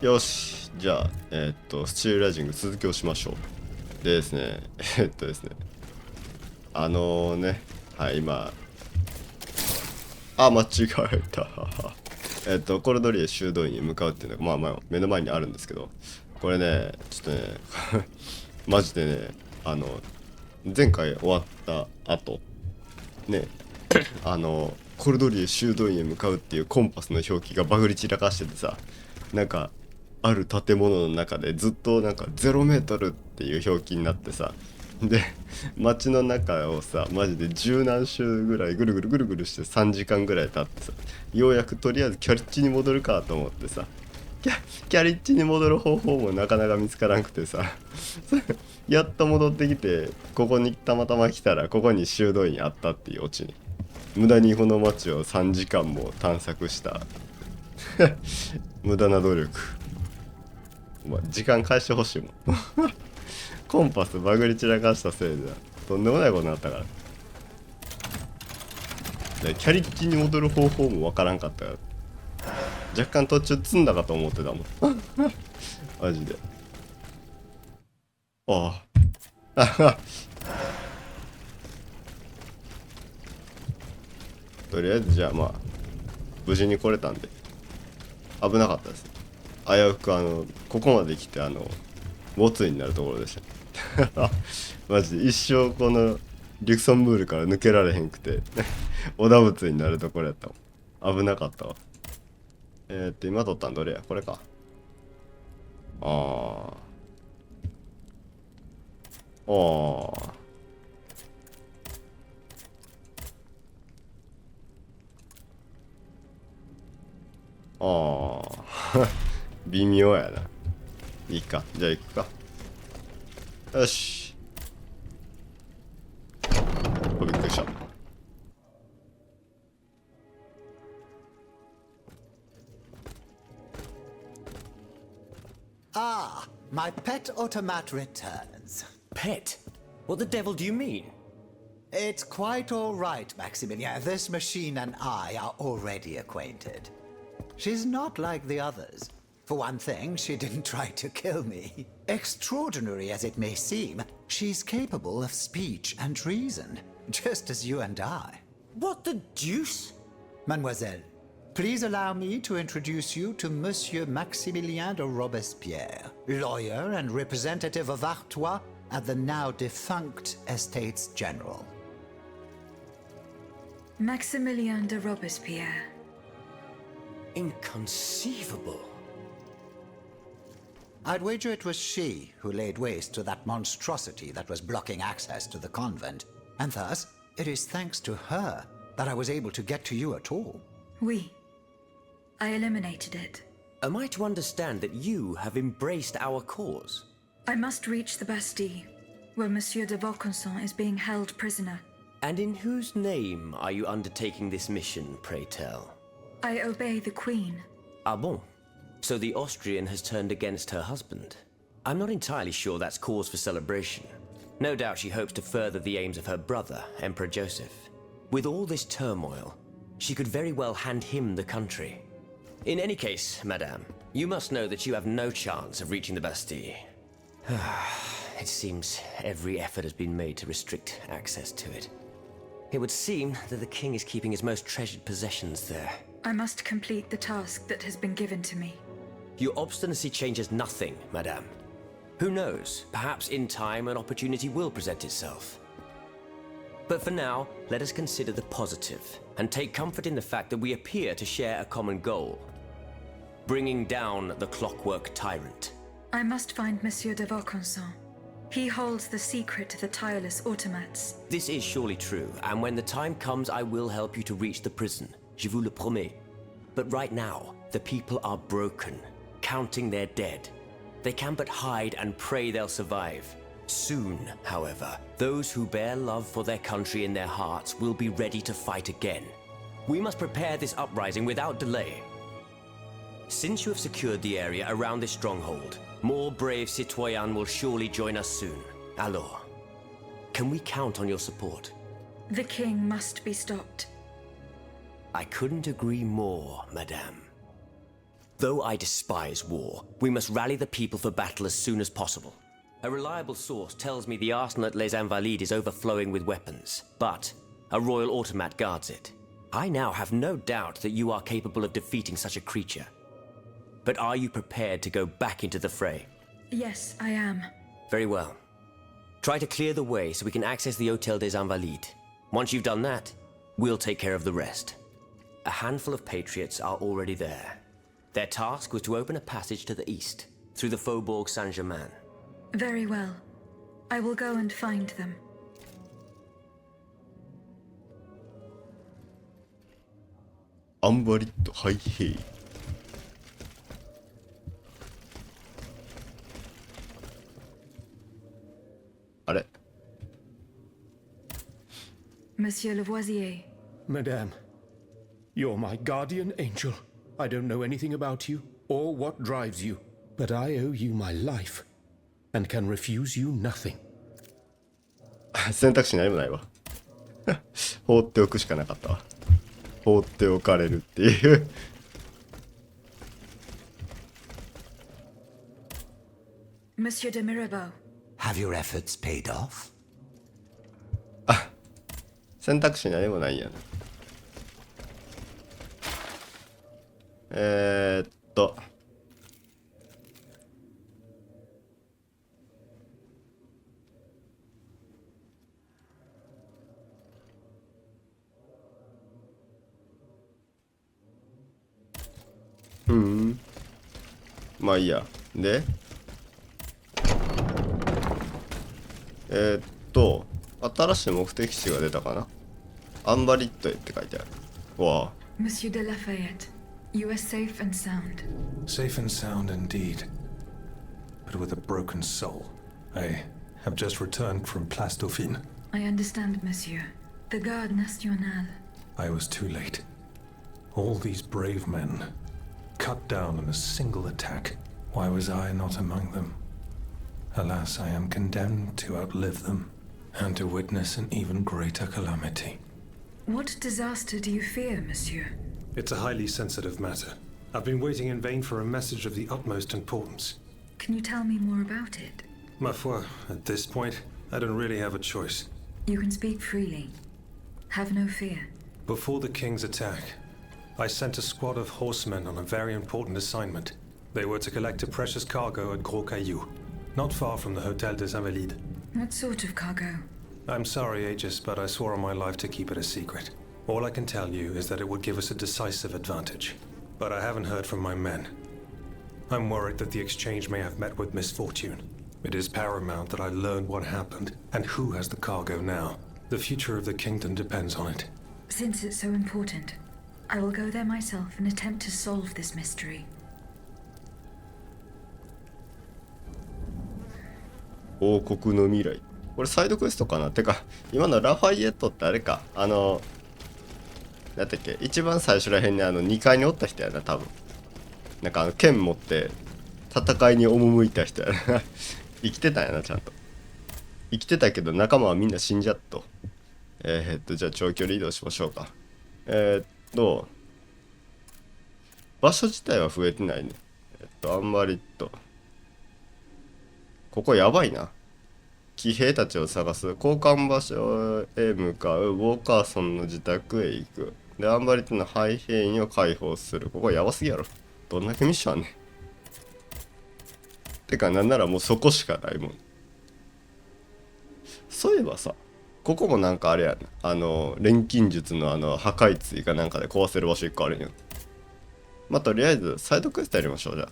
よし、じゃあ、スチールライジング続きをしましょう。でですね、ですね、はい、今、間違えた。コルドリエ修道院に向かうっていうのが、目の前にあるんですけど、これね、ちょっとね、マジでね、前回終わった後、ね、コルドリエ修道院へ向かうっていうコンパスの表記がバグり散らかしててさ、なんか、ある建物の中でずっとなんか0メートルっていう表記になってさ、で街の中をさマジで十何周ぐらいぐるぐるぐるぐるして3時間ぐらい経ってさ、ようやくとりあえずキャリッジに戻るかと思ってさ、キャリッジに戻る方法もなかなか見つからんくてさやっと戻ってきて、ここにたまたま来たらここに修道院あったっていうオチに、無駄にこの街を3時間も探索した無駄な努力。時間返してほしいもんコンパスバグり散らかしたせいでとんでもないことになったから。でキャリッジに戻る方法もわからんかったから、若干途中積んだかと思ってたもんマジで。ああとりあえずじゃあ無事に来れたんで危なかったです。危うくここまで来てボツになるところでしたマジで一生このリュクソンブールから抜けられへんくてオダブツになるところやったもん。危なかったわ。今撮ったんどれや、これか。ああ微妙やな。いいか、じゃあ行くか。よし。びっくりした。Ah, my pet automat returns. Pet? What the devil do you mean? It's quite all right, Maximilian. This machine and I are already acquainted. She's not like the others. For one thing, she didn't try to kill me. Extraordinary as it may seem, she's capable of speech and reason, just as you and I. What the deuce? Mademoiselle, please allow me to introduce you to Monsieur Maximilien de Robespierre, lawyer and representative of Artois at the now defunct Estates General. Maximilien de Robespierre. Inconceivable. I'd wager it was she who laid waste to that monstrosity that was blocking access to the convent, and thus it is thanks to her that I was able to get to you at all. Oui. I eliminated it. Am I to understand that you have embraced our cause? I must reach the Bastille, where Monsieur de Vaucanson is being held prisoner. And in whose name are you undertaking this mission, pray tell? I obey the Queen. Ah bon? So the Austrian has turned against her husband. I'm not entirely sure that's cause for celebration. No doubt she hopes to further the aims of her brother, Emperor Joseph. With all this turmoil, she could very well hand him the country. In any case, madame, you must know that you have no chance of reaching the Bastille. It seems every effort has been made to restrict access to it. It would seem that the king is keeping his most treasured possessions there. I must complete the task that has been given to me. Your obstinacy changes nothing, madame. Who knows, perhaps in time an opportunity will present itself. But for now, let us consider the positive, and take comfort in the fact that we appear to share a common goal. Bringing down the clockwork tyrant. I must find Monsieur de Vaucanson. He holds the secret to the tireless automats. This is surely true, and when the time comes I will help you to reach the prison. Je vous le promets. But right now, the people are broken, counting their dead. They can but hide and pray they'll survive. Soon, however, those who bear love for their country in their hearts will be ready to fight again. We must prepare this uprising without delay. Since you have secured the area around this stronghold, more brave citoyens will surely join us soon. Alors, can we count on your support? The king must be stopped. I couldn't agree more, madame. Though I despise war, we must rally the people for battle as soon as possible. A reliable source tells me the arsenal at Les Invalides is overflowing with weapons, but a royal automat guards it. I now have no doubt that you are capable of defeating such a creature. But are you prepared to go back into the fray? Yes, I am. Very well. Try to clear the way so we can access the Hôtel des Invalides. Once you've done that, we'll take care of the rest. A handful of patriots are already there. Their task was to open a passage to the east, through the Faubourg Saint-Germain. Very well. I will go and find them. アンバリットハイヘイ。あれ Monsieur Lavoisier. Madame, you're my guardian angel. I don't know anything about you or what drives you, but I owe you my life and can refuse you nothing. 選択肢何もないわ。放っておくしかなかったわ。放っておかれるっていう。Monsieur de Mirabeau. Have your efforts paid off? 選択肢何もないんやな。まあいいや。で新しい目的地が出たかな。アンバリットへって書いてある。わあ。Monsieur de Lafayette, you are safe and sound. Safe and sound indeed, but with a broken soul. I have just returned from Place Dauphine. I understand, monsieur. The Garde Nationale. I was too late. All these brave men, cut down in a single attack. Why was I not among them? Alas, I am condemned to outlive them, and to witness an even greater calamity. What disaster do you fear, monsieur? It's a highly sensitive matter. I've been waiting in vain for a message of the utmost importance. Can you tell me more about it? Ma foi, at this point, I don't really have a choice. You can speak freely. Have no fear. Before the king's attack, I sent a squad of horsemen on a very important assignment. They were to collect a precious cargo at Gros Caillou, not far from the Hôtel des Invalides. What sort of cargo? I'm sorry, Aegis, but I swore on my life to keep it a secret. All I can tell you is that it would give us a decisive advantage. But I haven't heard from my men. I'm worried that the exchange may have met with misfortune. It is paramount that I learn what happened and who has the cargo now. The future of the kingdom depends on it. Since it's so important, I will go there myself and attempt to solve this mystery. 王国の未来。これサイドクエストかな。てか今のラファイエットってあれか、なんだっけ、一番最初らへんに2階におった人やな、多分。なんか剣持って戦いに赴いた人やな。生きてたんやな、ちゃんと。生きてたけど仲間はみんな死んじゃっと。じゃあ長距離移動しましょうか。場所自体は増えてないね。あんまりここやばいな。騎兵たちを探す。交換場所へ向かう。ウォーカーソンの自宅へ行く。で、アンバリットの廃兵員を解放する。ここやばすぎやろ。どんだけミッションあんねん。てか、なんならもうそこしかないもん。そういえばさ、ここもなんかあれやな。錬金術の破壊追かなんかで壊せる場所1個あるんよ。まあ、とりあえず、サイドクエストやりましょう、じゃあ。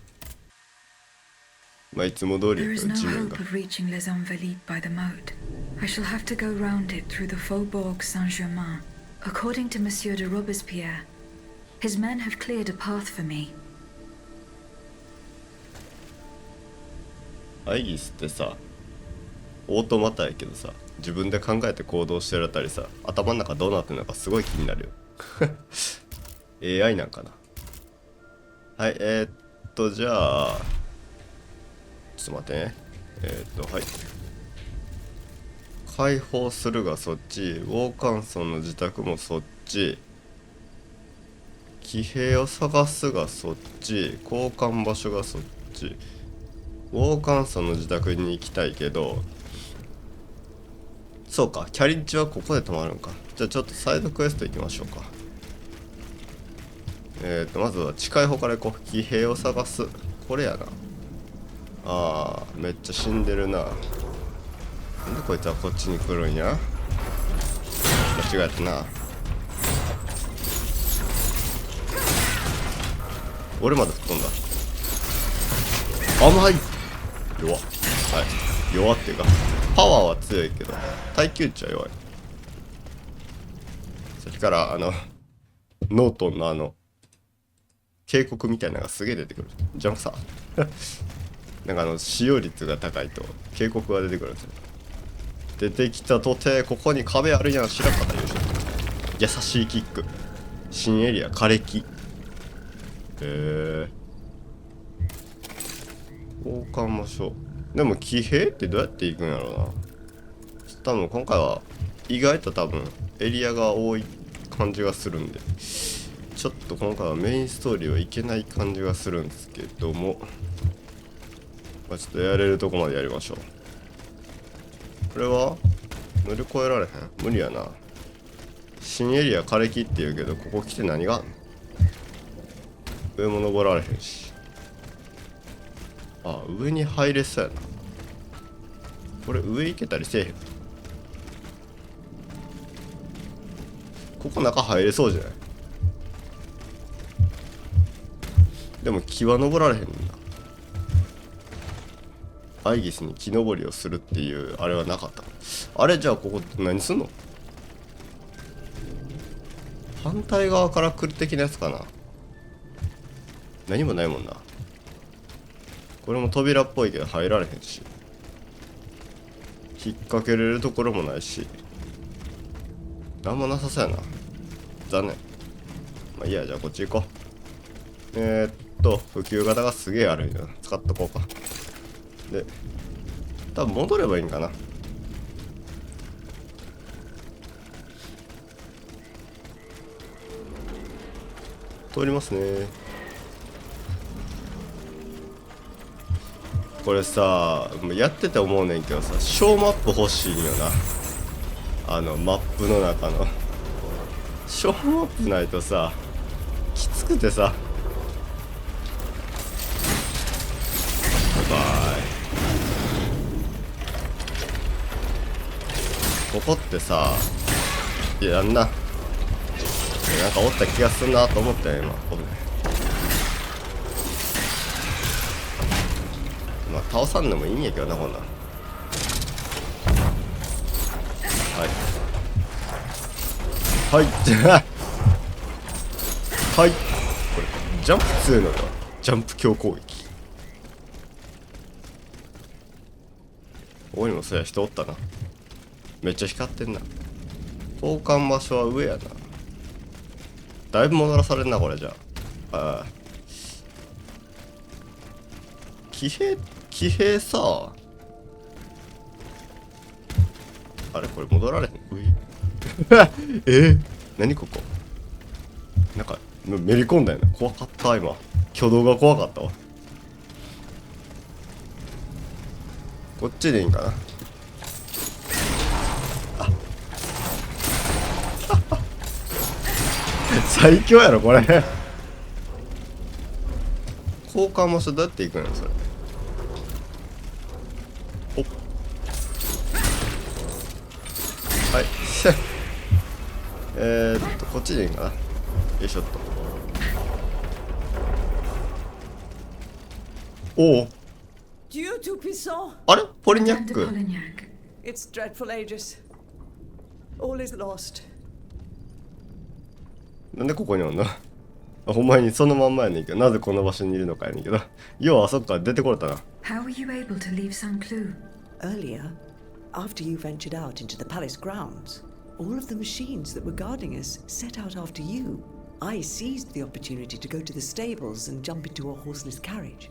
まあ、いつも通り There is no 地面 hope が。of reaching Les Invalides by the moat. I shall have to go round it through the Faubourg Saint-Germain. According to Monsieur de Robespierre, his men have cleared a path for me. アイギスってさ、オートマタやけどさ、自分で考えて行動してるあたりさ、頭の中どうなってるのかすごい気になるよ。AI なんかな。はい、じゃあ、ちょっと待ってね。はい。解放するがそっち、ウォーカンソンの自宅もそっち、騎兵を探すがそっち、交換場所がそっち。ウォーカンさんの自宅に行きたいけど、そうか、キャリッジはここで止まるんか。じゃあちょっとサイドクエスト行きましょうか。まずは近い方から行こう。騎兵を探す。これやな。あー、めっちゃ死んでるな。なんでこいつはこっちに来るんや。間違えたな。俺まで吹っ飛んだ。甘い。弱。はい。弱っていうかパワーは強いけど耐久値は弱い。さっきからノートンの警告みたいなのがすげえ出てくる。じゃあさなんか使用率が高いと警告が出てくるんですよ。出てきたとてここに壁あるやん。知らんかった。優勝。優しいキック。新エリア枯れ木。交換場所。でも騎兵ってどうやって行くんやろうな。多分今回は意外と多分エリアが多い感じがするんで、ちょっと今回はメインストーリーはいけない感じがするんですけども、まあ、ちょっとやれるとこまでやりましょう。これは乗り越えられへん。無理やな。新エリア枯れ木って言うけど、ここ来て何があんの。上も登られへんし。あ、上に入れそうやな。これ上行けたりせえへん。ここ中入れそうじゃない。でも木は登られへんんだ。アイギスに木登りをするっていうあれはなかった。あれじゃあここ何すんの。反対側から来る的なやつかな。何もないもんな。これも扉っぽいけど入られへんし、引っ掛けれるところもないし、なんもなさそうやな。残念。まあいいや、じゃあこっち行こう。普及型がすげえあるんや。使っとこうか。で、多分戻ればいいんかな。通りますね。これさ、やってて思うねんけどさ、小マップ欲しいんよな。マップの中の小マップないとさ、きつくてさ。バイバイ。ここってさ、いやんな。なんかおった気がするなと思ったよ今。まあ倒さんでもいいんやけどな、こんなん。はいはいじゃあはい、これジャンプ強いのよ。ジャンプ強攻撃。ここにもそうや人おったな。めっちゃ光ってんな。交換場所は上やな。だいぶ戻らされんなこれ。じゃあ騎兵さあれこれ戻られへん。何ここ。なんかめり込んだよな。怖かった今。挙動が怖かったわ。こっちでいいんかな。最強やろこれ。交換場所どうやって行くのそれ。おっはいこっちでいいんかな。よいしょっと。おお。Dieu tout-puissant. あれポリニャック。 It's dreadful, Aegis. All is lost. なんでここにおんの。ほんまにそのまんまやねんけど、なぜこの場所にいるのかやねんけど。要はあそこから出てこれたな。 How were you able to leave Saint Cloud? Earlier, after you ventured out into the palace grounds, all of the machines that were guarding us set out after you. I seized the opportunity to go to the stables and jump into a horseless carriage.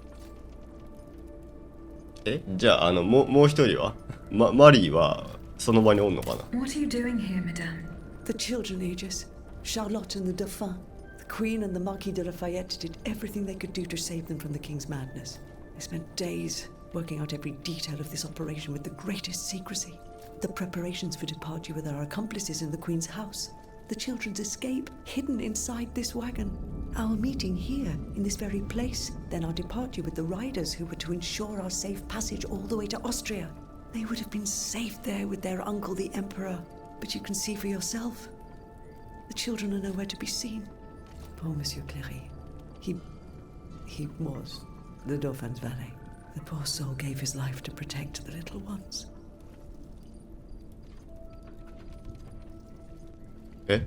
じゃあもう一人はマリーはその場におんのかな。 What are you doing here, madame? The children, Aegis. Charlotte and the Dauphin. The Queen and the Marquis de Lafayette did everything they could do to save them from the King's madness. They spent days working out every detail of this operation with the greatest secrecy. The preparations for departure with our accomplices in the Queen's house. The children's escape hidden inside this wagon. Our meeting here in this very place. Then our departure with the riders who were to ensure our safe passage all the way to Austria. They would have been safe there with their uncle, the Emperor. But you can see for yourself. The children are nowhere to be seen. Poor Monsieur Cléry. He was the Dauphin's valet. The poor soul gave his life to protect the little ones. え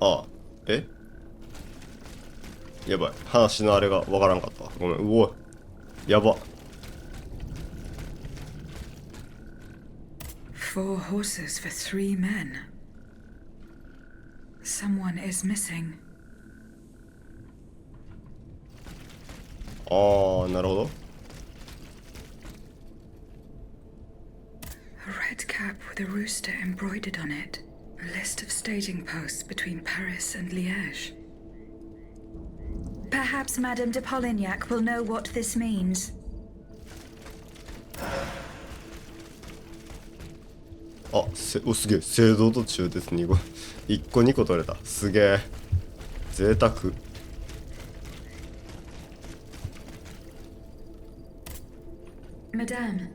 ああえやばい話のあれがわからんかったごめんうおいやば 4 horses for 3 men. Someone is missing. ああなるほど A red cap with a rooster embroidered on it. A list of staging posts between Paris and Liège. Perhaps Madame de Polignac will know what this means. あすげえ青銅と中鉄2個1個2個取れたすげえ贅沢 Madame,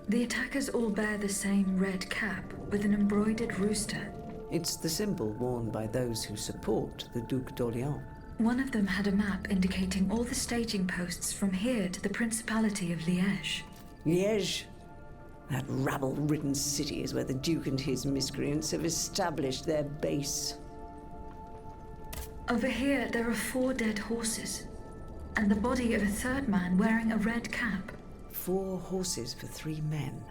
the attackers all bear the same red cap with an embroidered rooster. It's the symbol worn by those who support the Duc d'Orléans. One of them had a map indicating all the staging posts from here to the Principality of Liège. Liège? That rabble-ridden city is where the Duke and his miscreants have established their base. Over here, there are 4 dead horses, and the body of a 3rd man wearing a red cap. 4 horses for 3 men.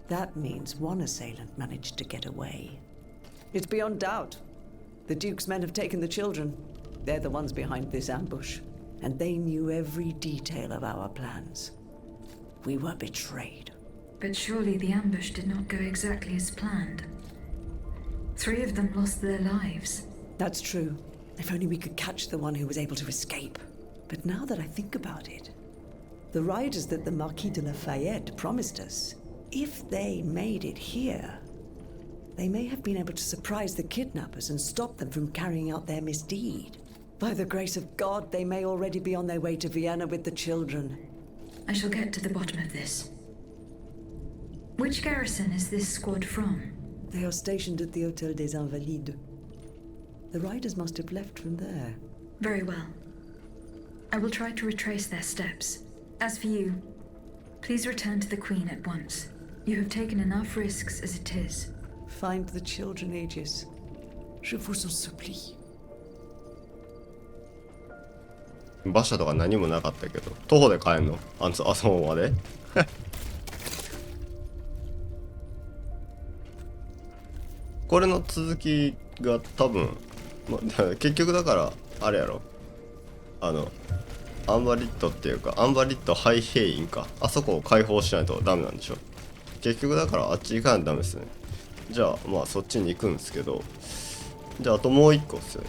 That means one assailant managed to get away. It's beyond doubt. The Duke's men have taken the children. They're the ones behind this ambush, and they knew every detail of our plans. We were betrayed. But surely the ambush did not go exactly as planned. 3 of them lost their lives. That's true. If only we could catch the one who was able to escape. But now that I think about it, the riders that the Marquis de Lafayette promised us, if they made it here, they may have been able to surprise the kidnappers and stop them from carrying out their misdeed. By the grace of God, they may already be on their way to Vienna with the children. I shall get to the bottom of this. Which garrison is this squad from? They are stationed at the Hôtel des Invalides. The riders must have left from there. Very well. I will try to retrace their steps. As for you, please return to the Queen at once. You have taken enough risks as it is. Find the children, Aegis. Je vous en supplie. 馬車とか何もなかったけど徒歩で帰んのあそこまでこれの続きが多分、結局だからあれやろアンバリットっていうかアンバリットハイヘインかあそこを解放しないとダメなんでしょ結局だからあっち行かないとダメですねじゃあまあそっちに行くんですけどじゃああともう一個っすよ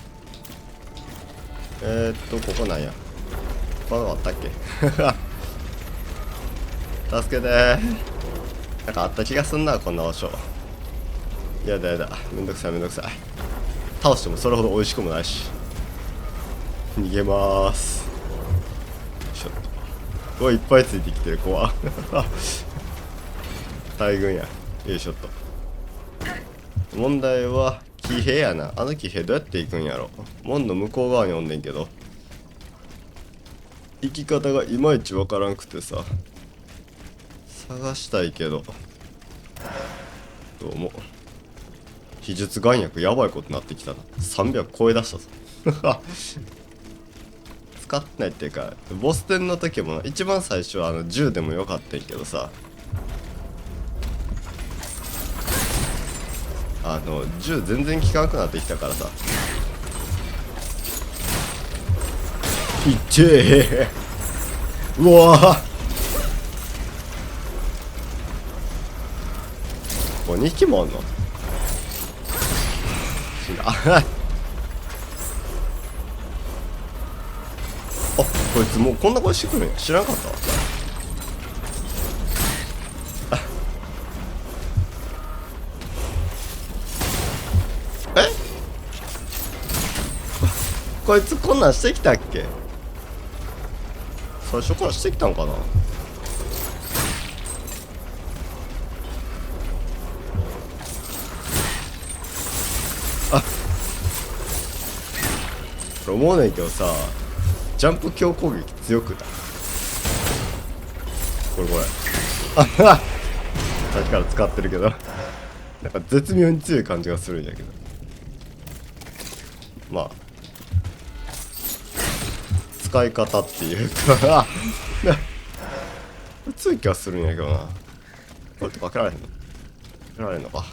ここなんやここあったっけ助けてなんかあった気がすんなこんな場所やだやだめんどくさいめんどくさい倒してもそれほど美味しくもないし逃げまーすちょっとおいいっぱいついてきてる怖大群やよいしょっと問題は騎兵やなあの騎兵どうやって行くんやろ門の向こう側におんねんけど行き方がいまいちわからんくてさ探したいけどどうも秘術眼薬やばいことになってきたな300超え出したぞ使ってないっていうかボス戦の時も一番最初は銃でもよかったんけどさ銃全然効かなくなってきたからさいってーうわーここ2機もあんの死んだ。あ、こいつもうこんな声してくるんや。知らんかったわ。え、こいつこんなんしてきたっけ？最初からしてきたんかな。思うねんけどさ、ジャンプ強攻撃強くない？これあはっ、さっきから使ってるけどなんか絶妙に強い感じがするんやけど、まあ使い方っていうか強い気がするんやけどな。これとか開けられへんの？開けられんのか。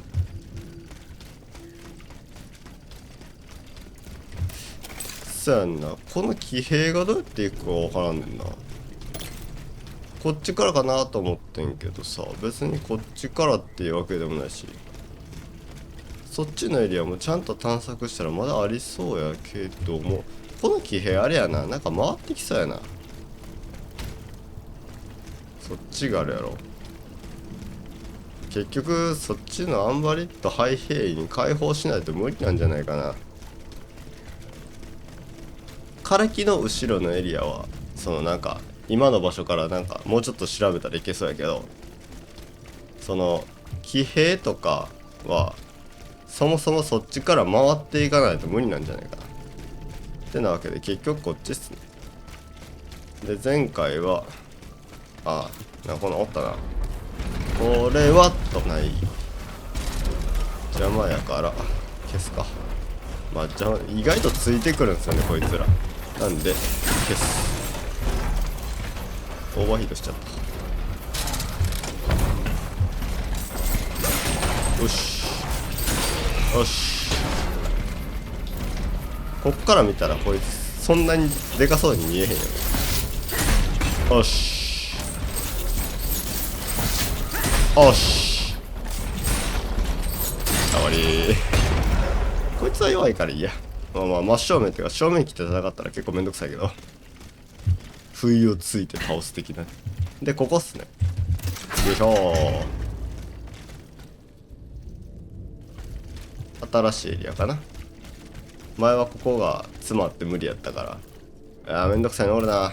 そうやんな。この騎兵がどうやっていくかわからんねんな。こっちからかなと思ってんけどさ、別にこっちからっていうわけでもないし、そっちのエリアもちゃんと探索したらまだありそうやけども、この騎兵あれやな、なんか回ってきそうやな。そっちがあるやろ。結局そっちのアンバリットハイヘイに解放しないと無理なんじゃないかな。枯木の後ろのエリアはそのなんか今の場所からなんかもうちょっと調べたらいけそうやけど、その騎兵とかはそもそもそっちから回っていかないと無理なんじゃないかなってなわけで、結局こっちっすね。で前回はなんかこのおったな、これはとない邪魔やから消すか。まあ邪魔、意外とついてくるんですよねこいつら。なんで消す。オーバーヒートしちゃった。よしよし、こっから見たらこいつそんなにでかそうに見えへんよね。よしよし、終わり。こいつは弱いからいいや。まあ真正面っていうか正面切って戦ったら結構めんどくさいけど、不意をついて倒す的な。でここっすね。よいしょー。新しいエリアかな。前はここが詰まって無理やったから、めんどくさいのおるな。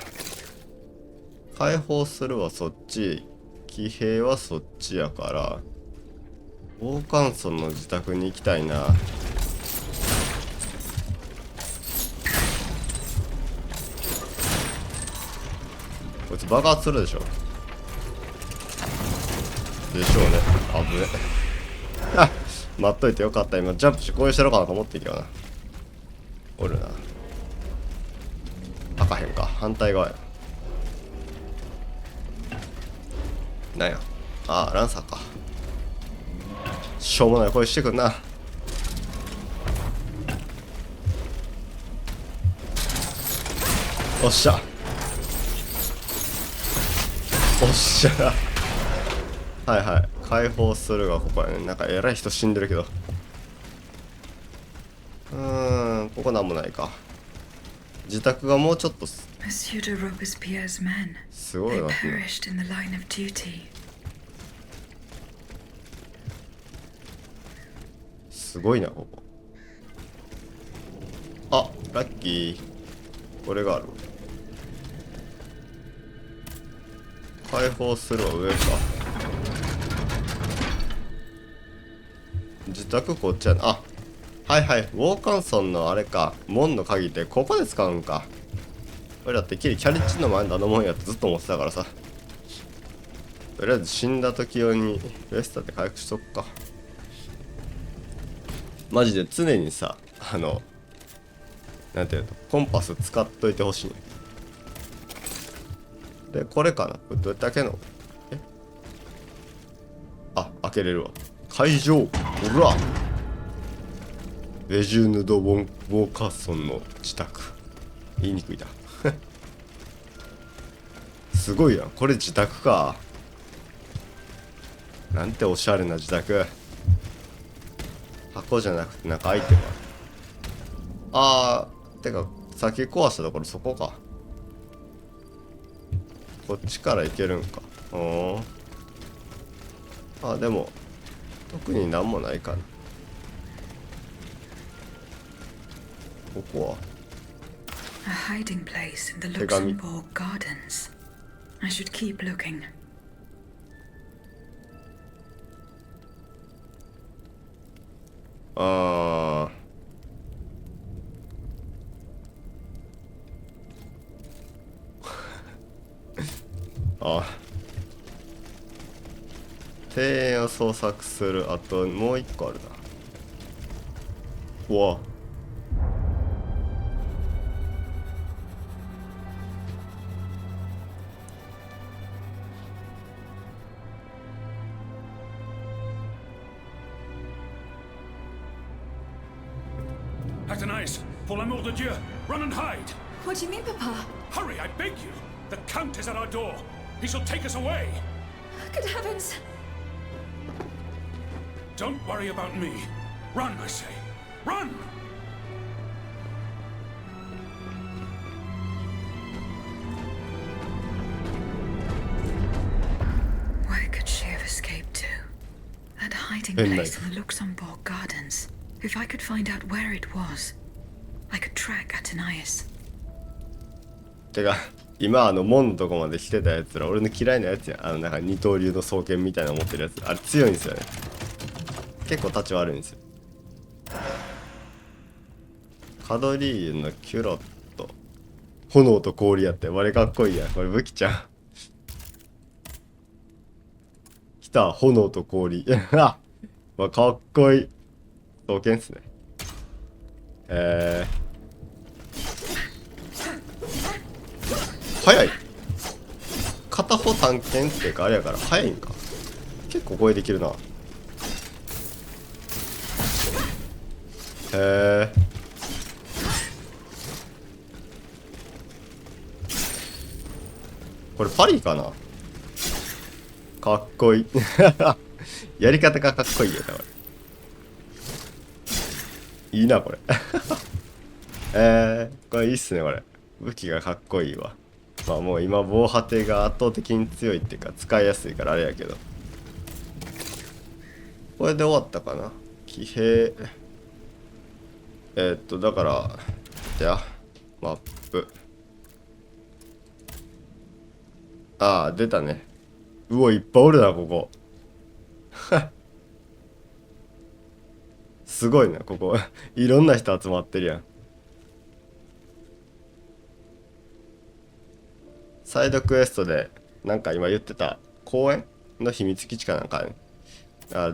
解放するはそっち、騎兵はそっちやから、オーカンソンの自宅に行きたいな。こいつ爆発するでしょ。でしょうね。あぶねあ、待っといてよかった。今ジャンプしてこうしてろかなと思ってんけどな。おるな。開かへんか。反対側や。なんや。ランサーか。しょうもない声してくんな。おっしゃおっしゃはいはい、解放するがここやね。なんか偉い人死んでるけど、ここなんもないか。自宅がもうちょっとすごいな。すごいなここ。ラッキー。これがある。解放するは上か。自宅こっちやな。はいはい、ウォーカンソンのあれか、門の鍵ってここで使うんか。俺だってキャリッチの前のあの門やってずっと思ってたからさ。とりあえず死んだ時用にベスタで回復しとくか。マジで常にさ、なんていうの、コンパス使っといてほしい。でこれかな。これどうやって開けんの？開けれるわ。会場。ほら、ベジュヌド・ウォーカーソンの自宅。言いにくいなすごいやん、これ自宅か。なんておしゃれな自宅。箱じゃなくてなんかアイテムある。あー、てかさっき壊したところそこか。こっちから行けるんか。あ、でも特になんもないかな。ここは A hiding place in the Luxembourg Gardens. I should keep looking. ああ庭園を捜索する。あともう一個あるな。うわ、Athénaïs, pour l'amour de Dieu, run and hide! What do you mean, Papa? Hurry, I beg you! The Count is at our door. He shall take us away. Good heavens! Don't worry about me. Run, I say. Run! Where could she have escaped to? That hiding place in the Luxembourg Gardens. If I could find out where it was, I could track Athénaïs. てか今門のとこまで来てたやつら俺の嫌いなやつや。なんか二刀流の双剣みたいなの持ってるやつ、あれ強いんですよね。結構立ち悪いんですよ。カドリーユのキュロット、炎と氷やって、我かっこいいやん。これ武器ちゃん来た、炎と氷まあかっこいい双剣っすね。早い。片方探検っていうかあれやから早いんか。結構声できるな。これパリかな。かっこいいやり方がかっこいいよねこれ。いいなこれこれいいっすねこれ。武器がかっこいいわ。まあもう今防波堤が圧倒的に強いっていうか使いやすいからあれやけど、これで終わったかな。騎兵だからじゃあマップ、ああ出たね。うおいっぱいおるなここすごいなここいろんな人集まってるやん。サイドクエストでなんか今言ってた公園の秘密基地かなんかね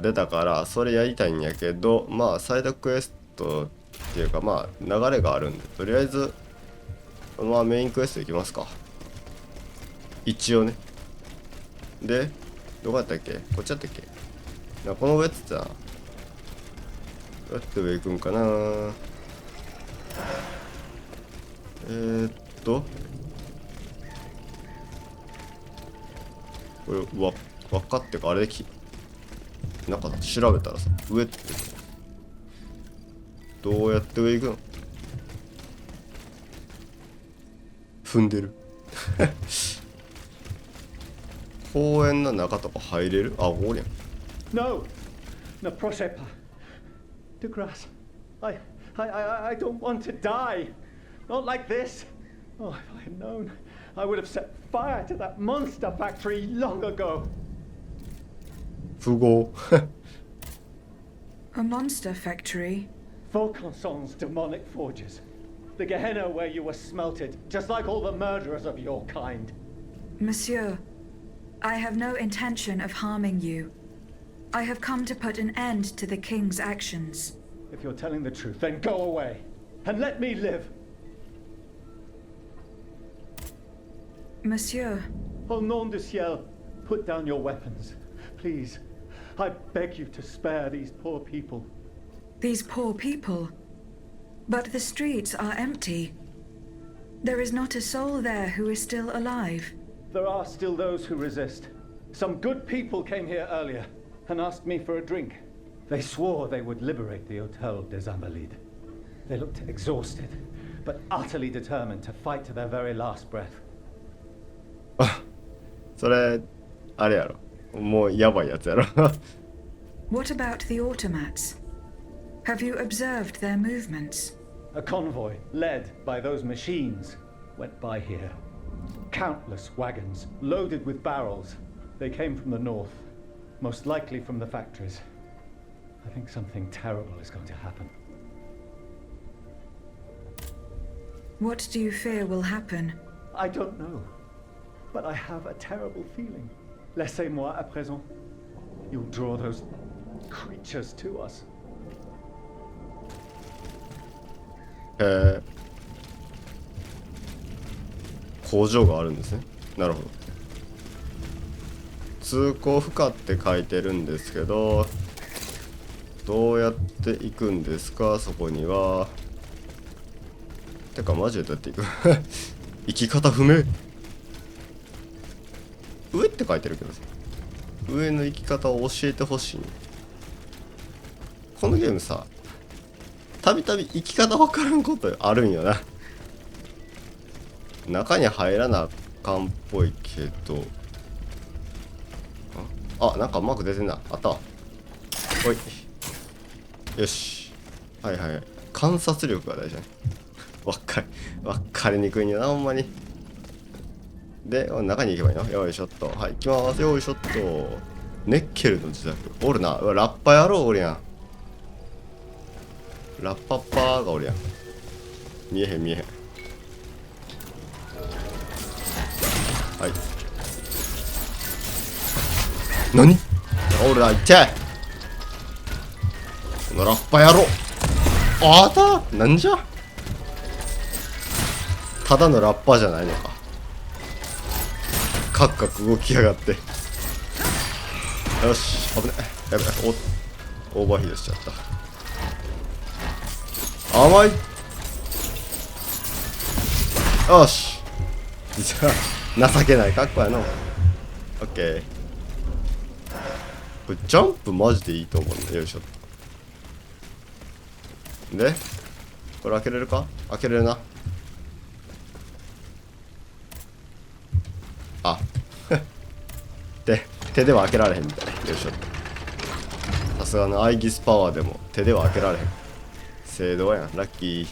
出たからそれやりたいんやけど、まあサイドクエストっていうかまあ流れがあるんでとりあえずまあメインクエストいきますか一応ね。でどこやったっけ、こっちやったっけな。この上っつってたな。どうやって上行くんかな。これ輪っかってかあれなんか調べたらさ上ってどうやって上行くの。踏んでる公園の中とか入れる。あ、ここやん。 No, ne prochez pas. De grâce, I don't want to die. Not like this. Oh, if I had known, I would have set fire to that monster factory long ago. 富豪A monster factory? Vaucanson's demonic forges. The Gehenna where you were smelted, just like all the murderers of your kind. Monsieur, I have no intention of harming you. I have come to put an end to the king's actions. If you're telling the truth, then go away and let me live. Monsieur. Au nom du ciel, put down your weapons. Please, I beg you to spare these poor people. These poor people? But the streets are empty. There is not a soul there who is still alive. There are still those who resist. Some good people came here earlier and asked me for a drink. They swore they would liberate the Hotel des Invalides. They looked exhausted, but utterly determined to fight to their very last breath. それあれやろ、もうやばいやつやろ。What about the automats? Have you observed their movements? A convoy, led by those machines, went by here. Countless wagons, loaded with barrels. They came from the north, most likely from the factories. I think something terrible is going to happen. What do you fear will happen? I don't know, but I have a terrible feeling. Laissez-moi à présent. You'll draw those creatures to us. 工場があるんですね。なるほど。通行不可って書いてるんですけど、どうやって行くんですか、そこには。てかマジでどうやって行く行き方不明。上って書いてるけどさ、上の行き方を教えてほしい。このゲームさ、たびたび行き方わからんことあるんよな。中に入らなあかんっぽいけど、あ、なんかうまく出てんな。あったわ。おい、よし。はいはい。観察力が大事ね。わかりにくいんやな、ほんまに。で、中に行けばいいの。よいしょっと。はい、行きます。よいしょっと。ネッケルの自宅。おるな。ラッパ野郎おるやん。ラッパッパーがおるやん。見えへん見えへん。はい。何？おるな、いっちゃえ。このラッパ野郎。あたなんじゃ、ただのラッパじゃないのか。カクカク動きやがって。よし、危ない。やべえ、オーバーヒートしちゃった。甘い。よし。じゃあ情けない格好やの。オッケー。これジャンプマジでいいと思うんだ。よいしょ。でこれ開けれるか。開けれるな。あ手では開けられへんみたいな。よいしょ。さすがのアイギスパワーでも手では開けられへん。正道やん。ラッキ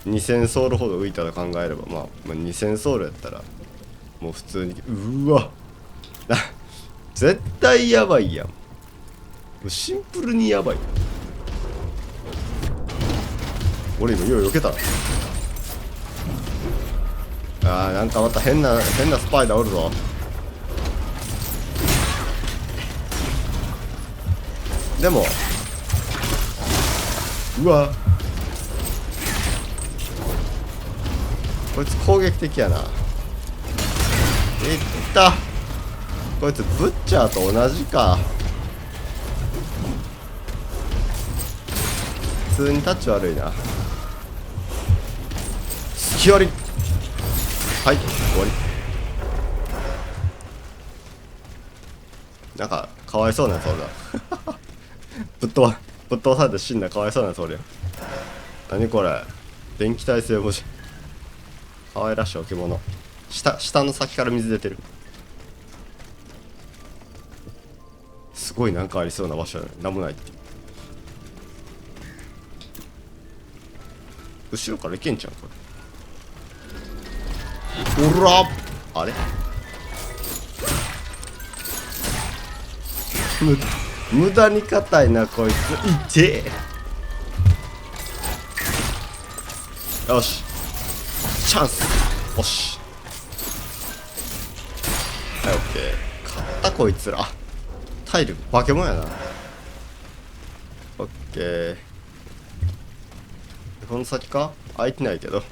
ー。2000ソウルほど浮いたと考えれば、まあ2000ソウルやったらもう普通に。うわ絶対やばいやん。もうシンプルにやばい。俺今よう避けた。あー、なんかまた変なスパイダーおるぞ。でもうわ、こいつ攻撃的やな。いったこいつブッチャーと同じか。普通にタッチ悪いな。隙割り。はい、終わり。なんかかわいそうなやつおるなぶっ飛ばされて死んだかわいそうなやつおるやん。何これ、電気耐性文字。かわいらしい置物。下の先から水出てる。すごいなんかありそうな場所やね。なんもないっていう。後ろからいけんちゃうこれ。おらあれ無駄に硬いなこいつ。いてよしチャンス。よしはいオッケー。勝ったこいつら。体力化け物やな。オッケー。この先か。開いてないけど。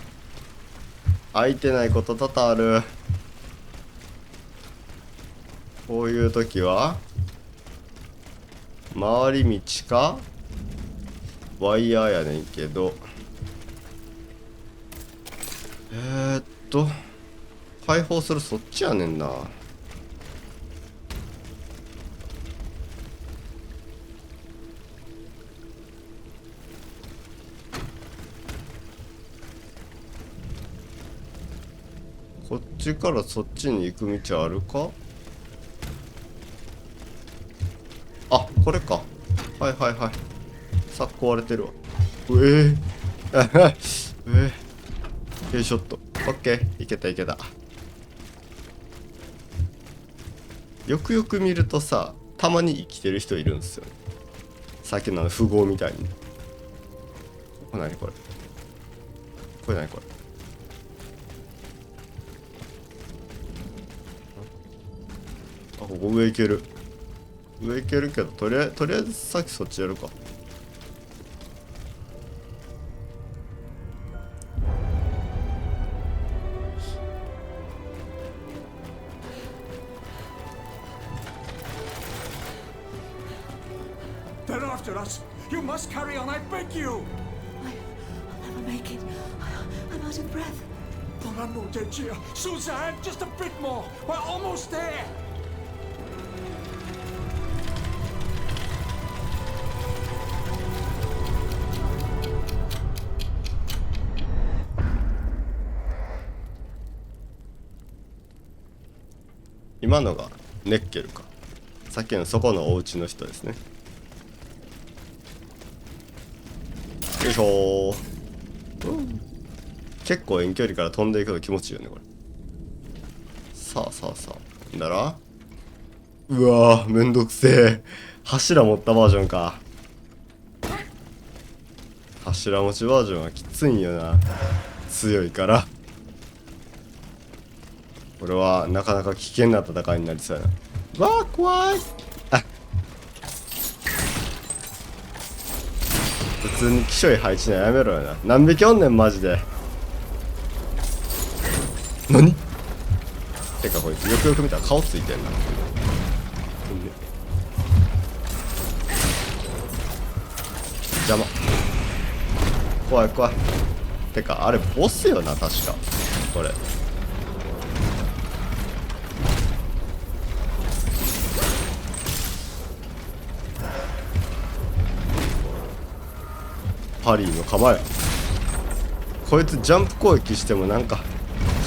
開いてないこと多々ある。こういう時は回り道かワイヤーやねんけど、解放するそっちやねんな。こっちからそっちに行く道あるか。あ、これか。はいはいはい。さっ壊れてるわ。ヘイショット。オッケー、いけたいけた。よくよく見るとさ、たまに生きてる人いるんですよ。さっきの富豪みたいに。これ何これ。これ何これ。あ、ここ上行ける。上行けるけど、とりあえずさっきそっちやるか。They're after us. You must carry on, I beg you. I'll never make it. I'm out of breath. Pour un mot de Dieu. Suzanne, just a bit more. We're almost there.今のがネッケルか。さっきのそこのお家の人ですね。よいしょー。結構遠距離から飛んでいくの気持ちいいよねこれ。さあさあさあ、だら、うわー、めんどくせえ。柱持ったバージョンか。柱持ちバージョンはきついんよな。強いから。これはなかなか危険な戦いになりそうやな。わー、怖い。あ、普通に気象い配置のやめろよな。何匹おんねんマジで。何てかこいつよくよく見たら顔ついてんな。邪魔。怖い怖い。てかあれボスよな確かこれ。ハリーの構え。こいつジャンプ攻撃してもなんか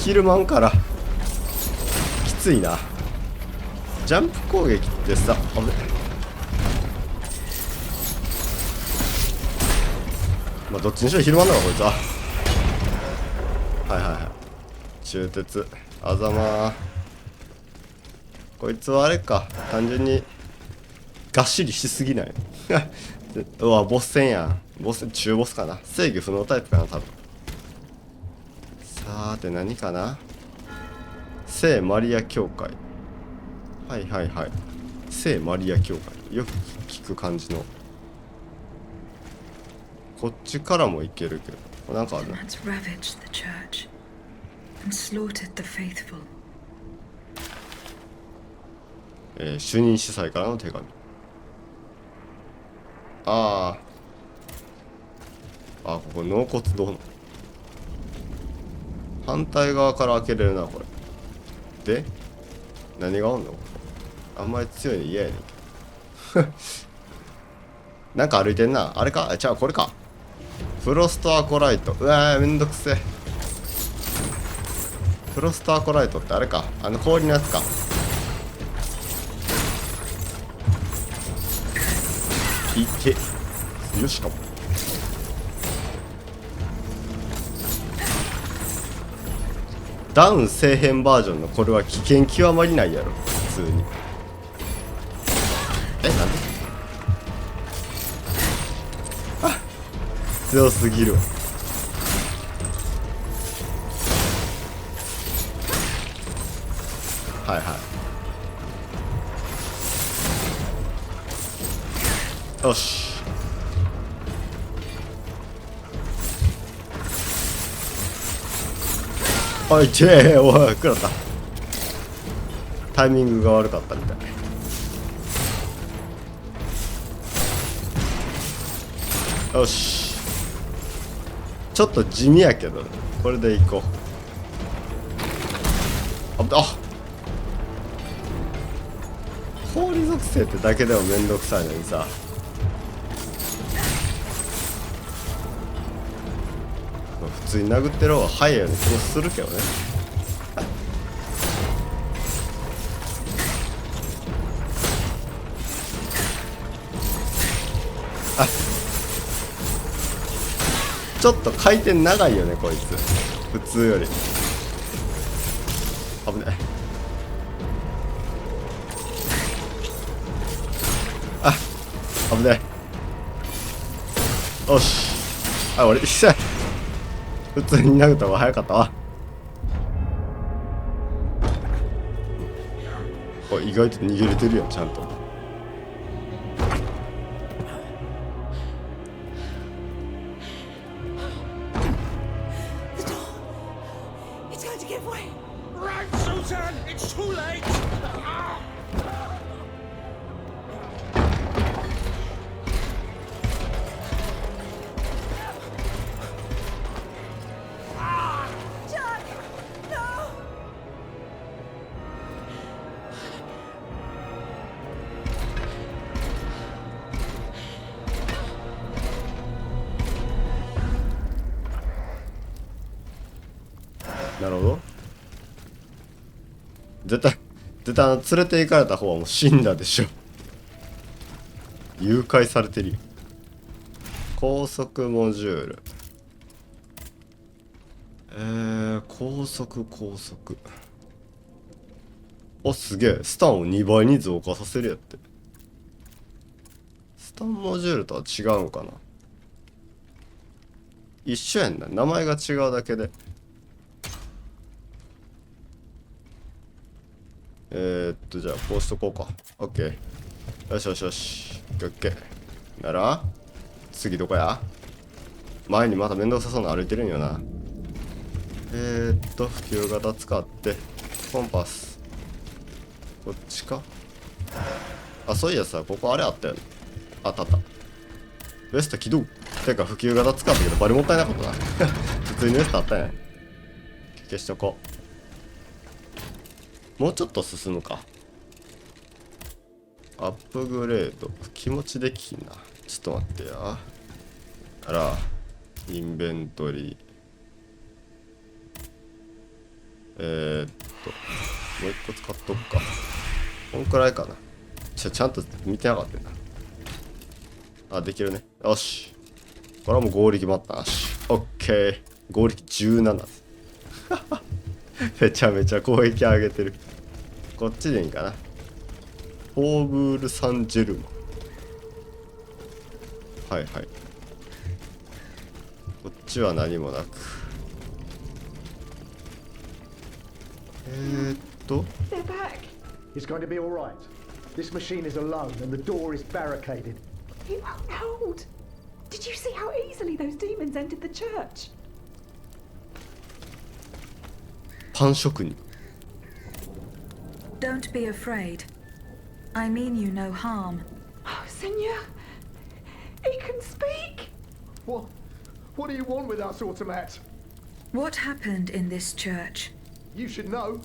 ヒルマンからきついな。ジャンプ攻撃ってさ、あれまあどっちにしろヒルマンだわこいつは。はいはいはい。中鉄あざまー。こいつはあれか、単純にがっしりしすぎない。うわ、ボス戦やん。ボス、中ボスかな。制御不能タイプかな多分。さーて何かな。聖マリア教会。はいはいはい。聖マリア教会、よく聞く感じの。こっちからも行けるけどなんかあるな。主任司祭からの手紙。あここ納骨堂の反対側から開けれるなこれで。何がおんのここ。あんまり強いの嫌やねんけど。なんか歩いてんな。あれか、じゃあこれか。フロストアコライト。うわーめんどくせえ。フロストアコライトってあれか、あの氷のやつか。いけよしかも。ダウン底辺バージョンのこれは危険極まりないやろ普通に。なんで強すぎるわ。はいはい。よし。あ、いけー。おい、食らった。タイミングが悪かったみたい。よし。ちょっと地味やけどこれでいこう。氷属性ってだけでもめんどくさいのにさ。普通に殴ってる方が早いような気もするけどね。ちょっと回転長いよねこいつ、普通より。危ない。あ、危ない。よし。あ、俺一緒。普通に殴った方が早かったわ。お、意外と逃げれてるよちゃんと。なるほど。絶対連れて行かれた方はもう死んだでしょ。誘拐されてるよ。高速モジュール。高速。お、すげえ。スタンを2倍に増加させるやって。スタンモジュールとは違うのかな。一緒やんな。名前が違うだけで。じゃあこうしとこうか。オッケー。よしよしよし。オッケー。なら次どこや。前にまた面倒くさそうな歩いてるんよな。普及型使ってコンパスこっちか。あ、そういやさ、ここあれあったよね。あったあった。ベスト起動。てか普及型使ったけどバリもったいなかったな。普通にベストあったんや。消しとこう。もうちょっと進むか。アップグレード気持ちできひんな。ちょっと待ってや。あら、インベントリー。もう一個使っとくか。こんくらいかな。ちゃんと見てなかったな。あ、できるね。よし。これはもう合力決まったなし。オッケー。合力17です。めちゃめちゃ攻撃上げてる。こっちでいいんかな。フォーブール・サンジェルマ。はいはい。こっちは何もなく。They're back. It's going to be all right. This machine is alone and the door is barricaded. It won't hold. Did you see how easily those demons entered the church? パン職人。Don't be afraid. I mean you no harm. Oh, Senor, he can speak. What do you want with us, Automat? What happened in this church? You should know.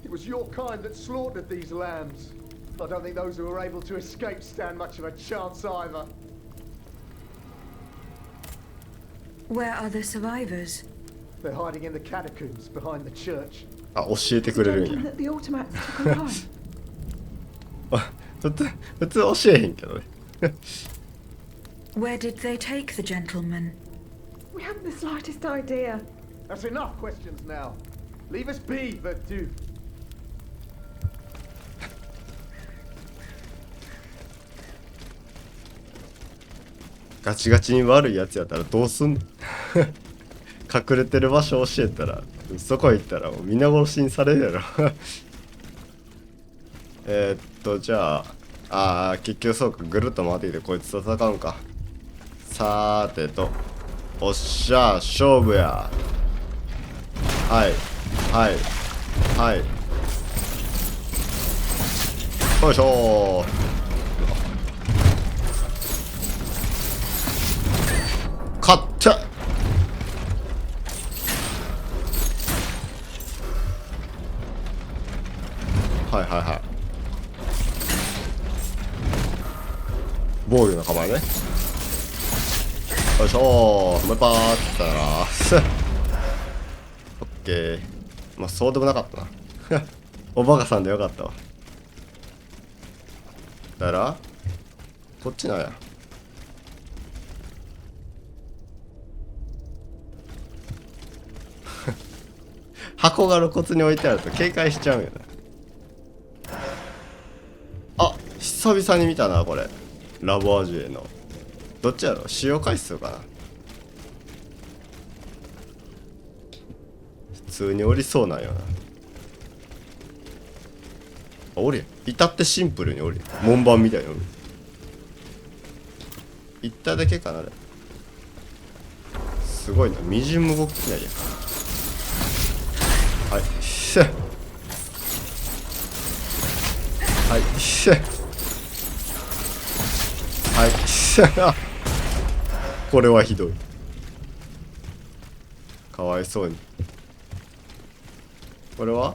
It was your kind that slaughtered these lambs. I don't think those who were able to escape stand much of a chance either. Where are the survivors? They're hiding in the catacombs behind the church. あ、教えてくれるんや。 That the automats took them home. 普通教えへんけどね。Where did they take the gentleman? We haven't the slightest idea. That's enough questions now. Leave us be, Vertu. ガチガチに悪いやつやったらどうすんの。隠れてる場所教えたら、そこ行ったらもう皆殺しにされるやろ。じゃあ、結局そうか、ぐるっと回ってきてこいつと戦うんか。さーてと、おっしゃー、勝負や。はいはいはい。よいしょー。勝った。はいはいはい。防御の構えね。よいしょー。もう一発ってたらオッケー。まあそうでもなかったな。おバカさんでよかったわ。だからこっちなんや。箱が露骨に置いてあると警戒しちゃうんよな。あ、久々に見たなこれ。ラボアジュエのどっちやろ、使用回数かな。普通におりそうなんよな。あ、おりやん。至ってシンプルにおりやん。門番みたいにおる。行っただけかなあれ。すごいな、みじんも動きないやん。はいはいはいこれはひどい。かわいそうに。これは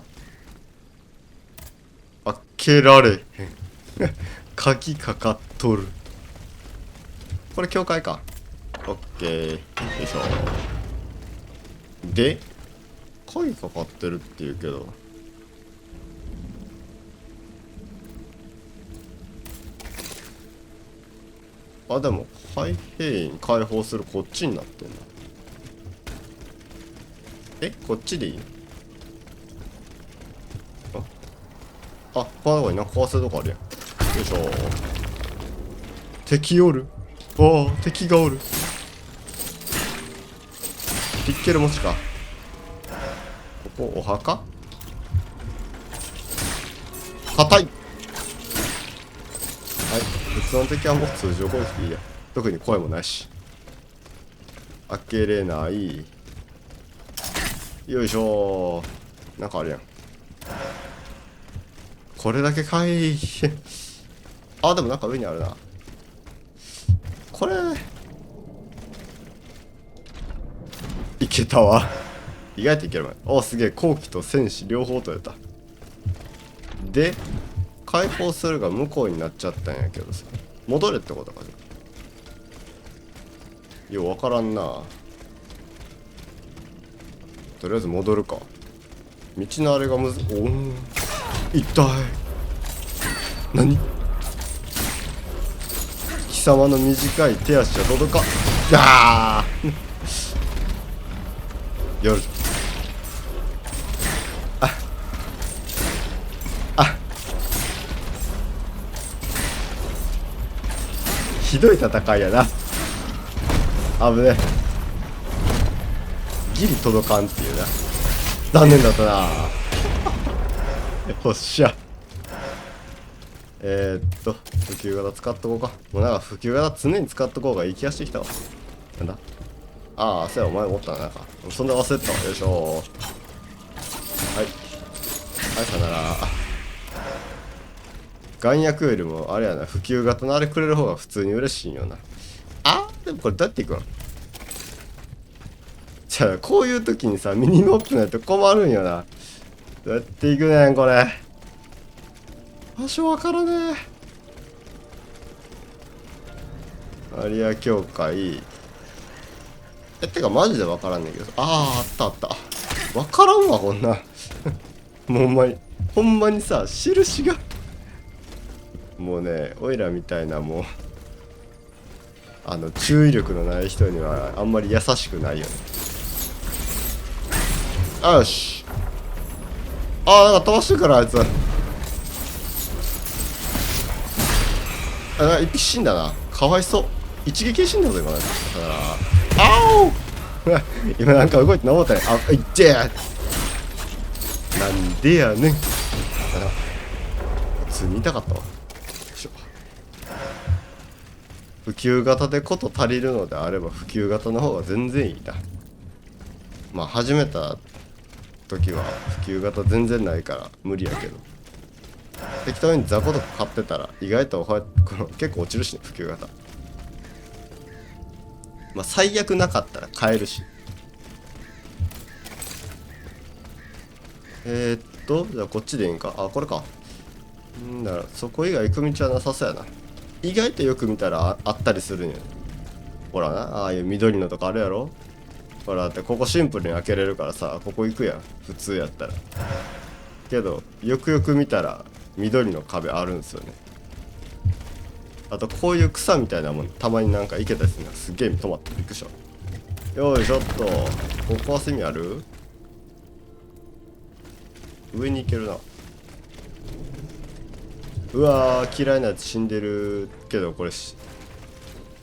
開けられへん鍵かかっとる。これ教会か。オッケー。よいしょ。で鍵かかってるって言うけど、あ、でも開閉院開放するこっちになってんな。え、こっちでいい？あ、このとこになんか壊せるとこあるやん。よいしょ。敵おる。わあ、敵がおる。ピッケル持ちか。ここお墓？硬い。はい、普通の敵はもう通常攻撃でいいや。特に声もないし。開けれない。よいしょー。なんかあるやん。これだけかいあ、でもなんか上にあるな。これいけたわ意外といける前。お、すげえ、後期と戦士両方取れた。で解放するが向こうになっちゃったんやけどさ、戻れってことかね。ようわからんな。とりあえず戻るか。道のあれがむず、おん、痛い。何？貴様の短い手足は届か。あー夜。ひどい戦いやな。危ねえ。ギリ届かんっていうな。残念だったな。よっしゃ。普及型使っとこうか。もうなんか普及型常に使っとこうがいい気がしてきたわ。なんだ、ああ、そうや、お前持ったな。なんかそんな忘れてたわ。よいしょ。はいはい、さよなら。眼薬よりもあれやな、普及型のあれくれる方が普通に嬉しいよな。あ、でもこれどうやっていくの？じゃあこういう時にさ、ミニマップないと困るんよな。どうやっていくねんこれ。場所わからねえ。マリア教会。てかマジでわからんねんけど。ああ、あったあった。わからんわこんなもうほんまにさ、印がもうね、オイラみたいなもう注意力のない人にはあんまり優しくないよね。よし。ああ、なんか飛ばしてくからあいつ。一匹死んだな。かわいそう。一撃で死んだぞ今なんか。あお今なんか動いて登ったね。あ、いってや。なんでやねん。普通に痛かったわ。普及型でこと足りるのであれば普及型の方が全然いいな。まあ始めた時は普及型全然ないから無理やけど、適当に雑魚とか買ってたら意外と結構落ちるしね、普及型。まあ最悪なかったら買えるし。じゃあこっちでいいんか。あ、これか。だからそこ以外行く道はなさそうやな。意外とよく見たら あったりするんや。ほらな、ああいう緑のとかあるやろ。ほら、だってここシンプルに開けれるからさ、ここ行くやん普通やったら。けどよくよく見たら緑の壁あるんすよね。あとこういう草みたいなもんたまになんかいけたりするの。すっげえ止まってびっくりした。よいしょっと。ここ壊す意味ある？上に行けるな。うわー、嫌いなやつ死んでるけど、これ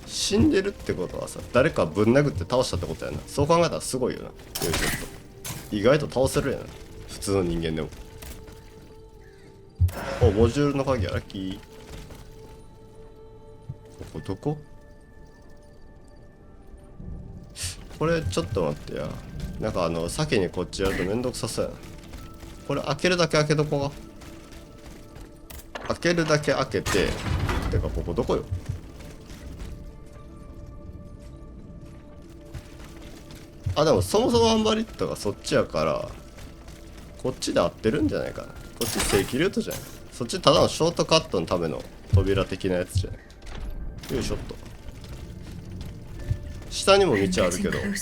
死んでるってことはさ、誰かぶん殴って倒したってことやな。そう考えたらすごいよな。よいしょっと。意外と倒せるやな、普通の人間でも。お、モジュールの鍵や、ラッキー。ここどこ？これちょっと待ってや。なんか先にこっちやるとめんどくさそうやな。これ開けるだけ開けとこうが。開けるだけ開けて、てかここどこよ。あ、でもそもそもアンバリットがそっちやから、こっちで合ってるんじゃないかな。こっち正規ルートじゃない。そっちただのショートカットのための扉的なやつじゃない。よいしょっと。下にも道あるけど。アン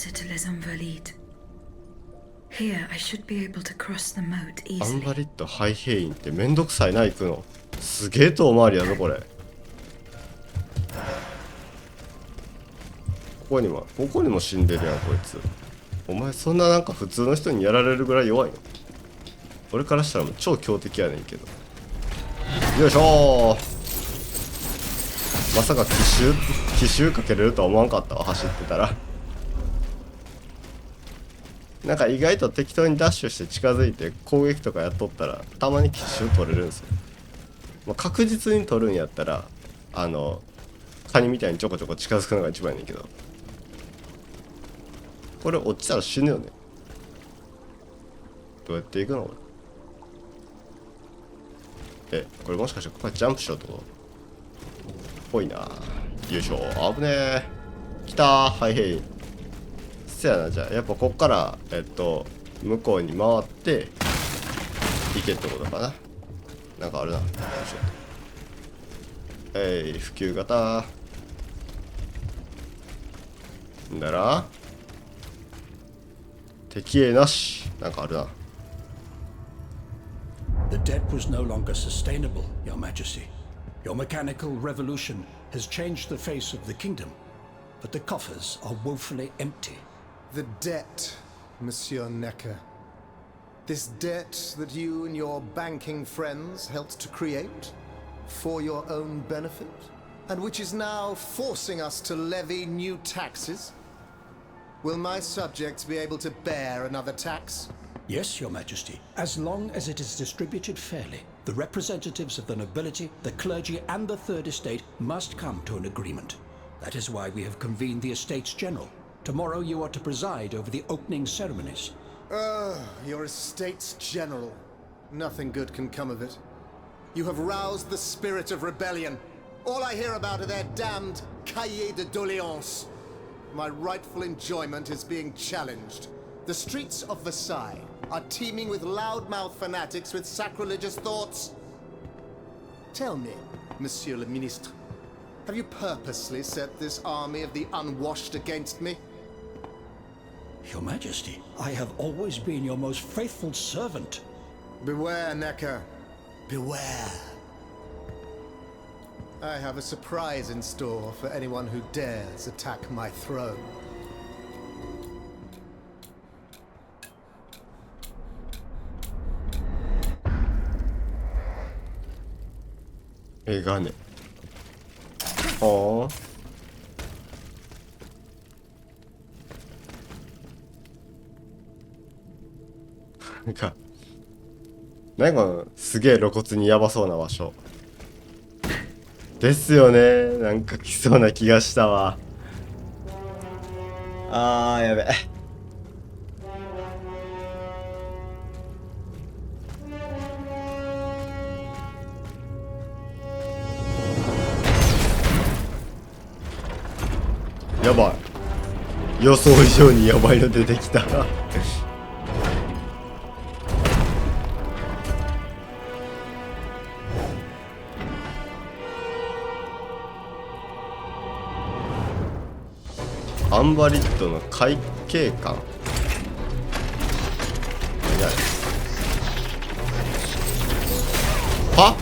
バリットハイヘインってめんどくさいな、行くの。すげえ遠回りやぞこれ。ここにも死んでるやんこいつ。お前そんななんか普通の人にやられるぐらい弱いの？俺からしたらもう超強敵やねんけど。よいしょー。まさか奇襲かけれるとは思わんかったわ、走ってたら。なんか意外と適当にダッシュして近づいて攻撃とかやっとったらたまに奇襲取れるんですよ。まあ、確実に取るんやったらカニみたいにちょこちょこ近づくのが一番いいねんけど、これ落ちたら死ぬよね。どうやって行くのこれ。これもしかしてここからジャンプしようってことぽいな。よいしょ。危ねえ。来たー。はいへい。そやな。じゃあやっぱこっから向こうに回って行けってことかな。なんかあるな。よいしょ。普及型。んだら敵影なし。なんかあるな。The debt was no longer sustainable, Your Majesty. Your mechanical revolution has changed the face of the kingdom, but the coffers are woefully empty. The debt, Monsieur Necker. This debt that you and your banking friends helped to create for your own benefit, and which is now forcing us to levy new taxes. Will my subjects be able to bear another tax? Yes, Your Majesty, as long as it is distributed fairly. The representatives of the nobility, the clergy, and the Third Estate must come to an agreement. That is why we have convened the Estates General. Tomorrow you are to preside over the opening ceremonies. Your Estates General. Nothing good can come of it. You have roused the spirit of rebellion. All I hear about are their damned cahiers de doléances. My rightful enjoyment is being challenged. The streets of Versailles are teeming with loudmouth fanatics with sacrilegious thoughts. Tell me, Monsieur le Ministre, have you purposely set this army of the unwashed against me? Your Majesty, I have always been your most faithful servant. Beware, Necker. Beware. I have a surprise in store for anyone who dares attack my throne. Gane. Oh. なんかすげえ露骨にヤバそうな場所ですよね。なんか来そうな気がしたわ。やべえ。やばい。予想以上にやばいの出てきた。アンバリットの会計官。は？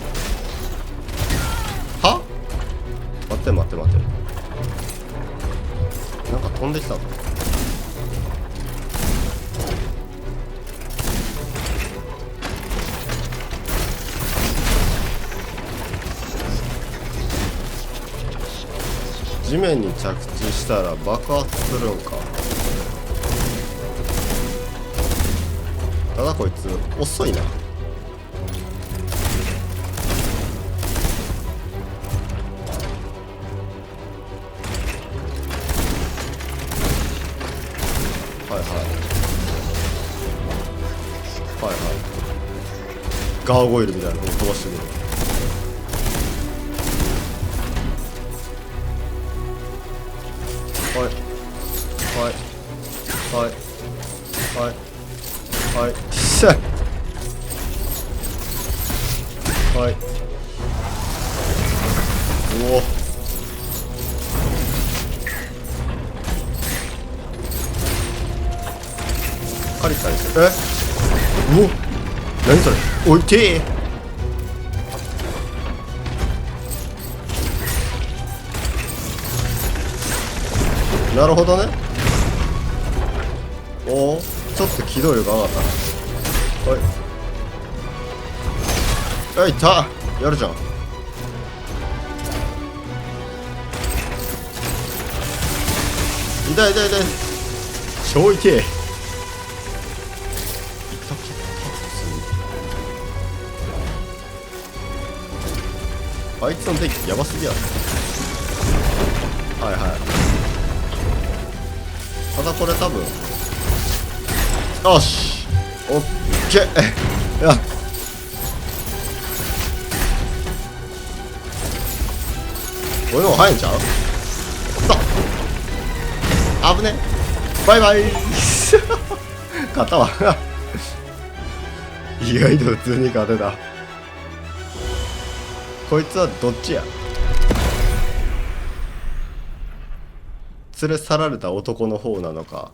は？待って待って待って。なんか飛んできたぞ。地面に着地したら爆発するんか。ただこいつ遅いな。はいはいはいはい。ガーゴイルみたいなのを飛ばしてくる。はいはいはいはいはいしゃはい。おお、カリカリしてる。うお、何それ。おいてー。なるほどね。おお、ちょっと機動力上がったな。はい。いた。やるじゃん。痛い痛い痛い。超痛え。あいつの敵やばすぎやろ。はいはい。ただこれ多分、よしオッケー。やこれの方が早いんちゃう。さあ危ね。バイバイ。勝ったわ。意外と普通に勝てた。こいつはどっちや。連れ去られた男の方なのか。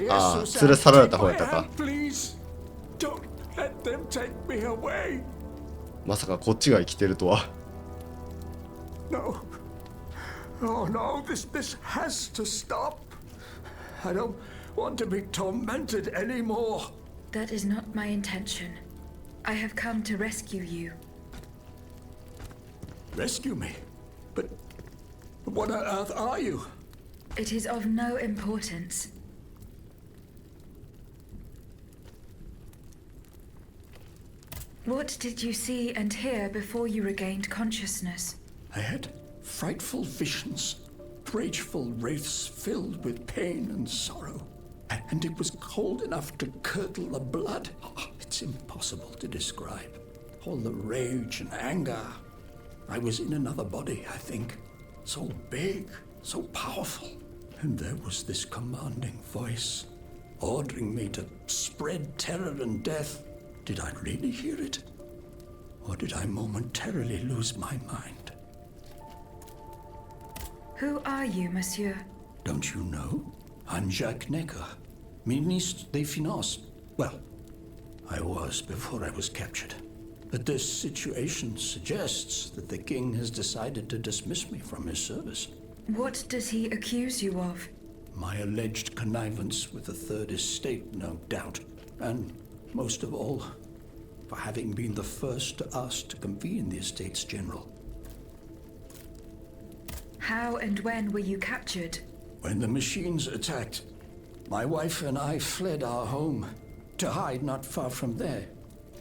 ああ、連れ去られた方やったか。まさかこっちが生きてるとは。No. Oh no, this has to stop. I don't want to be tormented anymore. That is not my intention. I have come to rescue you. Rescue me? But what on earth are you? It is of no importance. What did you see and hear before you regained consciousness? I had frightful visions, rageful wraiths filled with pain and sorrow. And it was cold enough to curdle the blood. Oh, it's impossible to describe. All the rage and anger. I was in another body, I think. So big, so powerful. And there was this commanding voice, ordering me to spread terror and death. Did I really hear it? Or did I momentarily lose my mind? Who are you, monsieur? Don't you know? I'm Jacques Necker, Ministre des Finances. Well, I was before I was captured. But this situation suggests that the king has decided to dismiss me from his service. What does he accuse you of? My alleged connivance with the Third Estate, no doubt. And most of all, for having been the first to ask to convene the Estates General. How and when were you captured? When the machines attacked, my wife and I fled our home to hide not far from there,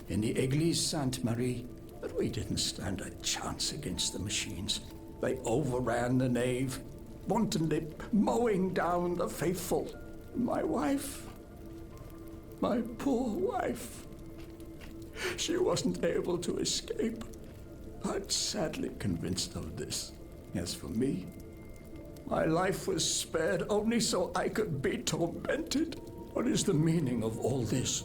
in the Église Sainte-Marie. But we didn't stand a chance against the machines. They overran the nave, wantonly mowing down the faithful. My wife, my poor wife, she wasn't able to escape. I'm sadly convinced of this. As for me, my life was spared only so I could be tormented. What is the meaning of all this?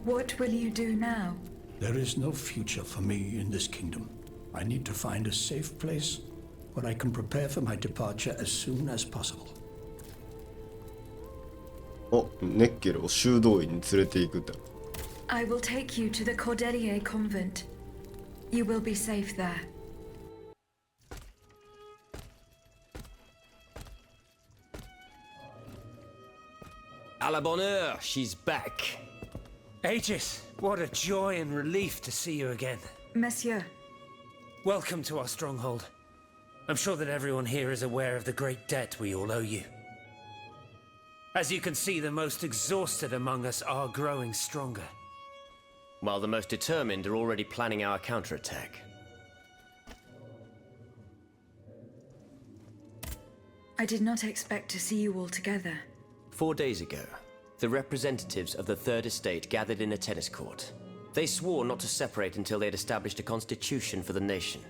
What will you do now? There is no future for me in this kingdom. I need to find a safe place where I can prepare for my departure as soon as possible. お、ネッケルを修道院に連れて行くって。I will take you to the Cordelier convent. You will be safe there. À la bonne heure, she's back. Aegis, what a joy and relief to see you again. Monsieur. Welcome to our stronghold. I'm sure that everyone here is aware of the great debt we all owe you. As you can see, the most exhausted among us are growing stronger. While the most determined are already planning our counterattack. I did not expect to see you all together. 4 days ago, the representatives of the Third Estate gathered in a tennis court. They swore not to separate until they had established a constitution for the nation.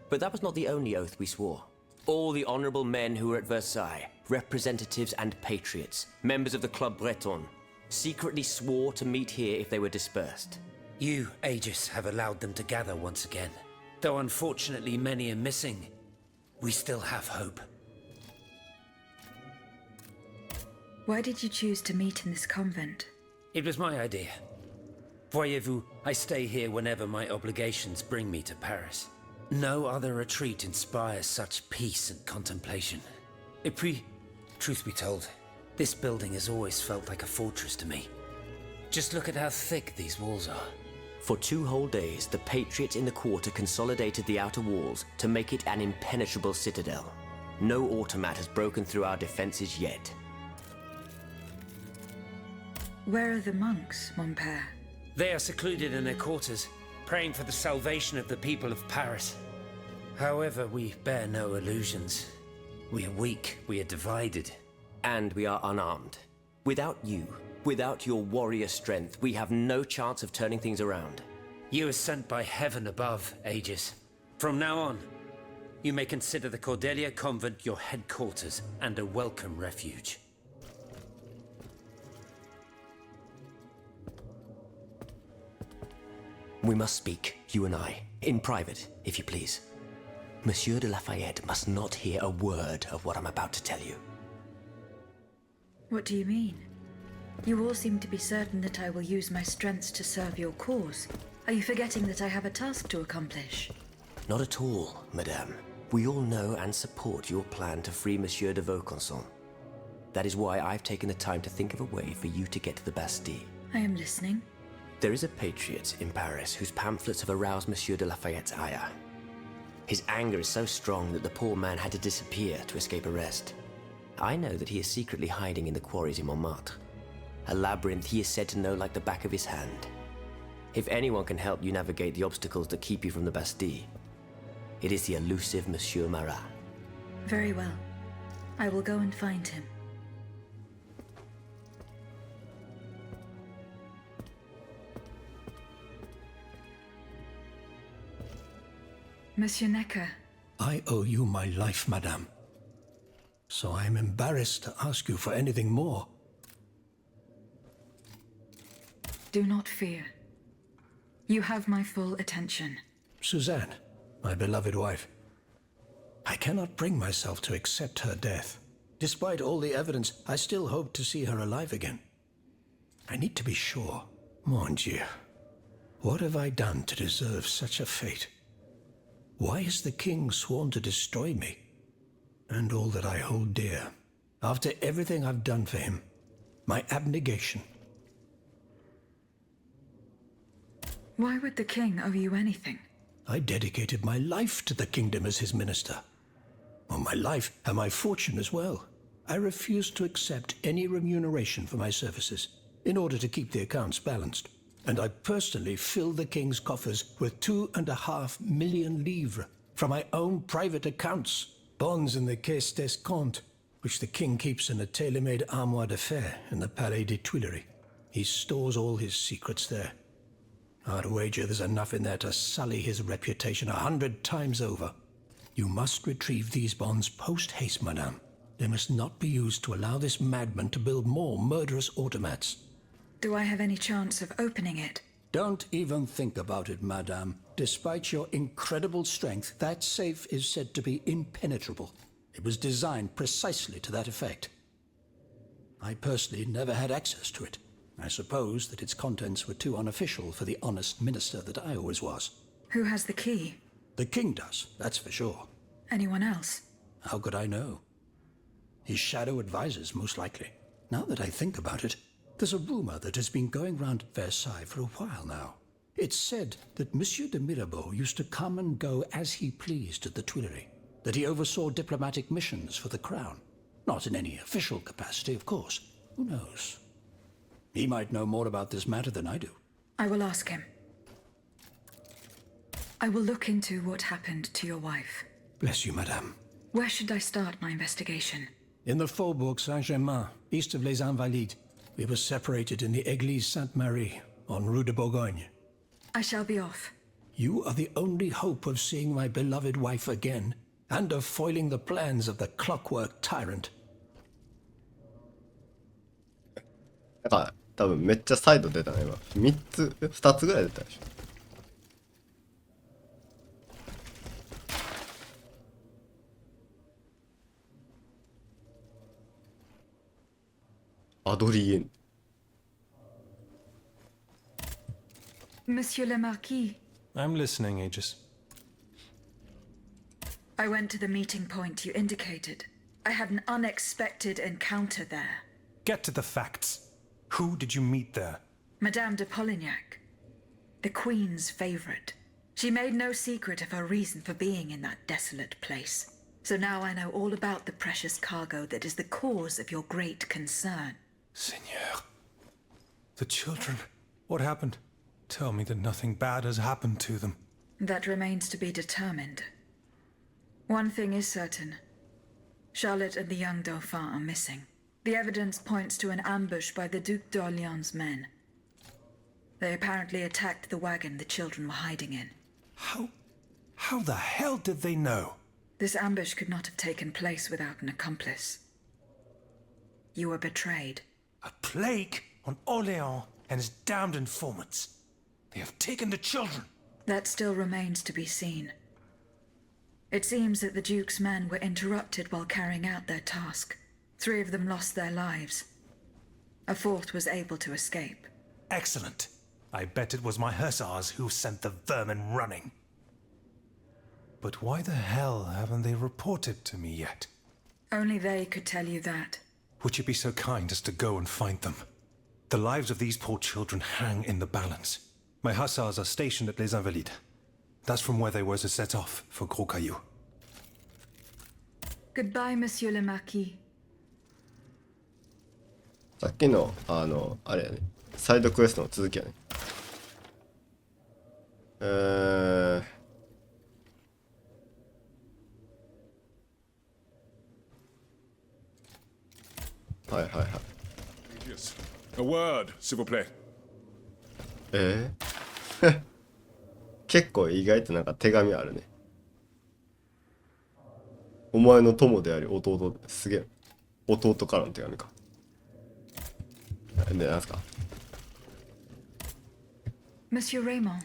But that was not the only oath we swore. All the honorable men who were at Versailles, representatives and patriots, members of the Club Breton, secretly swore to meet here if they were dispersed. You, Aegis, have allowed them to gather once again. Though unfortunately many are missing, we still have hope. Why did you choose to meet in this convent? It was my idea. Voyez-vous, I stay here whenever my obligations bring me to Paris. No other retreat inspires such peace and contemplation. Et puis, truth be told, this building has always felt like a fortress to me. Just look at how thick these walls are. For 2 whole days, the patriots in the quarter consolidated the outer walls to make it an impenetrable citadel. No automat has broken through our defenses yet. Where are the monks, mon père? They are secluded in their quarters, praying for the salvation of the people of Paris. However, we bear no illusions. We are weak, we are divided. And we are unarmed. Without you, without your warrior strength, we have no chance of turning things around. You are sent by heaven above, Aegis. From now on, you may consider the Cordelia Convent your headquarters and a welcome refuge. We must speak, you and I, in private, if you please. Monsieur de Lafayette must not hear a word of what I'm about to tell you. What do you mean? You all seem to be certain that I will use my strengths to serve your cause. Are you forgetting that I have a task to accomplish? Not at all, madame. We all know and support your plan to free Monsieur de Vaucanson. That is why I've taken the time to think of a way for you to get to the Bastille. I am listening. There is a patriot in Paris whose pamphlets have aroused Monsieur de Lafayette's ire. His anger is so strong that the poor man had to disappear to escape arrest. I know that he is secretly hiding in the quarries in Montmartre. A labyrinth he is said to know like the back of his hand. If anyone can help you navigate the obstacles that keep you from the Bastille, it is the elusive Monsieur Marat. Very well. I will go and find him. Monsieur Necker. I owe you my life, madame. So I am embarrassed to ask you for anything more. Do not fear. You have my full attention. Suzanne, my beloved wife. I cannot bring myself to accept her death. Despite all the evidence, I still hope to see her alive again. I need to be sure. Mon Dieu. What have I done to deserve such a fate? Why has the king sworn to destroy me? And all that I hold dear. After everything I've done for him. My abnegation. Why would the king owe you anything? I dedicated my life to the kingdom as his minister. Well, my life and my fortune as well. I refused to accept any remuneration for my services in order to keep the accounts balanced. And I personally filled the king's coffers with 2.5 million livres from my own private accounts, bonds in the Caisse d'Escompte, which the king keeps in a tailor-made armoire de fer in the Palais des Tuileries. He stores all his secrets there. I'd wager there's enough in there to sully his reputation 100 times over. You must retrieve these bonds post-haste, madame. They must not be used to allow this madman to build more murderous automats. Do I have any chance of opening it? Don't even think about it, madame. Despite your incredible strength, that safe is said to be impenetrable. It was designed precisely to that effect. I personally never had access to it. I suppose that its contents were too unofficial for the honest minister that I always was. Who has the key? The king does, that's for sure. Anyone else? How could I know? His shadow advisors, most likely. Now that I think about it, there's a rumor that has been going round Versailles for a while now. It's said that Monsieur de Mirabeau used to come and go as he pleased at the Tuileries, that he oversaw diplomatic missions for the crown. Not in any official capacity, of course. Who knows? He might know more about this matter than I do. I will ask him. I will look into what happened to your wife. Bless you, madame. Where should I start my investigation? In the Faubourg Saint-Germain, east of Les Invalides. We were separated in the Église Sainte-Marie, on Rue de Bourgogne. I shall be off. You are the only hope of seeing my beloved wife again, and of foiling the plans of the clockwork tyrant. なんか多分めっちゃサイド出たね今。2つぐらい出たでしょ。アドリエン。Monsieur le Marquis. I'm listening, Aegis. I went to the meeting point you indicated. I had an unexpected encounter there. Get to the facts. Who did you meet there? Madame de Polignac, the Queen's favorite. She made no secret of her reason for being in that desolate place. So now I know all about the precious cargo that is the cause of your great concern. Seigneur. The children. What happened? Tell me that nothing bad has happened to them. That remains to be determined. One thing is certain. Charlotte and the young Dauphin are missing. The evidence points to an ambush by the Duc d'Orléans' men. They apparently attacked the wagon the children were hiding in. How the hell did they know? This ambush could not have taken place without an accomplice. You were betrayed. A plague on Orléans and his damned informants. They have taken the children. That still remains to be seen. It seems that the Duke's men were interrupted while carrying out their task. 3 of them lost their lives. A 4th was able to escape. Excellent. I bet it was my hussars who sent the vermin running. But why the hell haven't they reported to me yet? Only they could tell you that. Would you be so kind as to go and find them? The lives of these poor children hang in the balance. My hussars are stationed at Les Invalides. That's from where they were to set off for Gros Caillou. Goodbye, Monsieur le Marquis. さっきのあれやね。サイドクエストの続きやね。はいはいはい。A word, s'il vous plaît. 結構意外となんか手紙あるね。お前の友であり弟、すげえ。弟からの手紙か。で、なんすか Monsieur Raymond.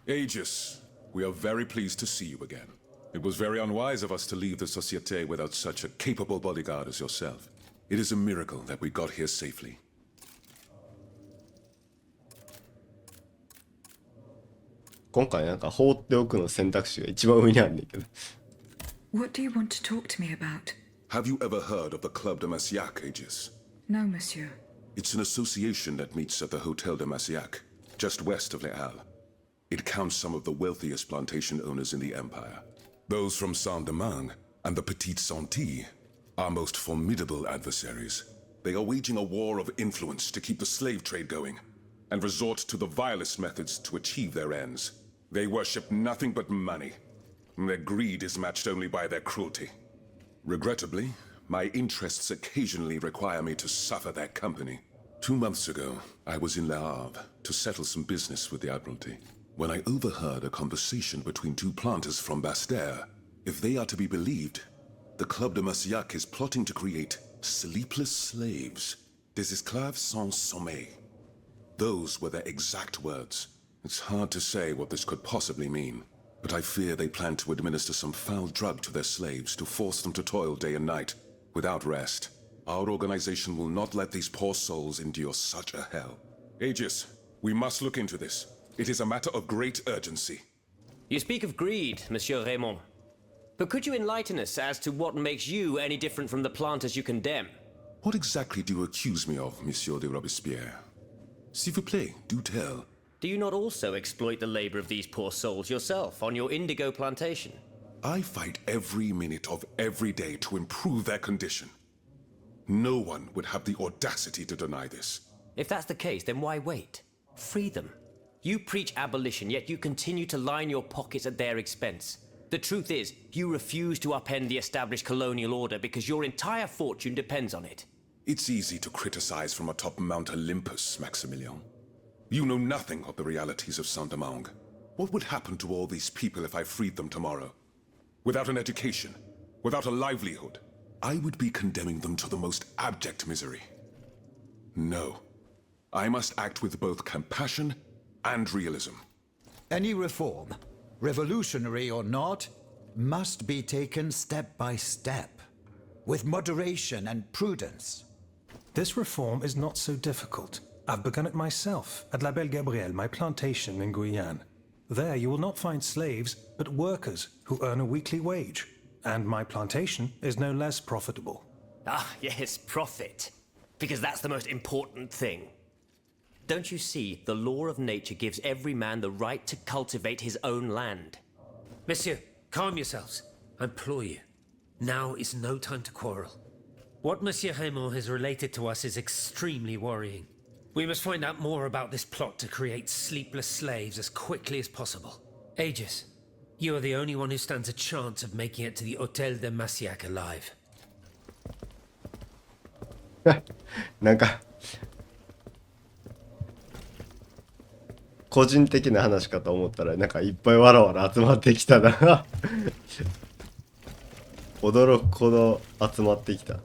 Aegis, we are very pleased to see you again. It was very unwise of us to leave the Société without such a capable bodyguard as yourself. It is a miracle that we got here safely. 今回なんか放っておくの選択肢が一番上にあるんだけど。What do you want to talk to me about? Have you ever heard of the Club de Massiac, Aegis? No, monsieur. It's an association that meets at the Hotel de Massiac, just west of Les Halles. It counts some of the wealthiest plantation owners in the empire. Those from Saint-Domingue and the Petite Santilles are most formidable adversaries. They are waging a war of influence to keep the slave trade going, and resort to the vilest methods to achieve their ends. They worship nothing but money. Their greed is matched only by their cruelty. Regrettably, my interests occasionally require me to suffer their company. 2 months ago, I was in Le Havre to settle some business with the Admiralty, when I overheard a conversation between 2 planters from Basse-Terre. If they are to be believed, the Club de Massiac is plotting to create sleepless slaves, des esclaves sans sommeil. Those were their exact words. It's hard to say what this could possibly mean, but I fear they plan to administer some foul drug to their slaves to force them to toil day and night, without rest. Our organization will not let these poor souls endure such a hell. Aegis, we must look into this. It is a matter of great urgency. You speak of greed, Monsieur Raymond. But could you enlighten us as to what makes you any different from the planters you condemn? What exactly do you accuse me of, Monsieur de Robespierre? S'il vous plaît, do tell. Do you not also exploit the labor of these poor souls yourself on your indigo plantation? I fight every minute of every day to improve their condition. No one would have the audacity to deny this. If that's the case, then why wait? Free them. You preach abolition, yet you continue to line your pockets at their expense. The truth is, you refuse to upend the established colonial order because your entire fortune depends on it. It's easy to criticize from atop Mount Olympus, Maximilian. You know nothing of the realities of Saint-Domingue. What would happen to all these people if I freed them tomorrow? Without an education, without a livelihood, I would be condemning them to the most abject misery. No. I must act with both compassion and realism. Any reform, revolutionary or not, must be taken step by step, with moderation and prudence. This reform is not so difficult. I've begun it myself at La Belle Gabrielle, my plantation in Guyane. There you will not find slaves, but workers who earn a weekly wage. And my plantation is no less profitable. Ah, yes, profit. Because that's the most important thing. Don't you see, the law of nature gives every man the right to cultivate his own land. Monsieur, calm yourselves. I implore you. Now is no time to quarrel. What Monsieur Raymond has related to us is extremely worrying. We must find out more about this plot to create sleepless slaves as quickly as possible. Aegis, you are the only one who stands a chance of making it to the Hôtel de Massiac alive. なんか個人的な話かと思ったらなんかいっぱいわらわら集まってきたな驚くほど集まってきた。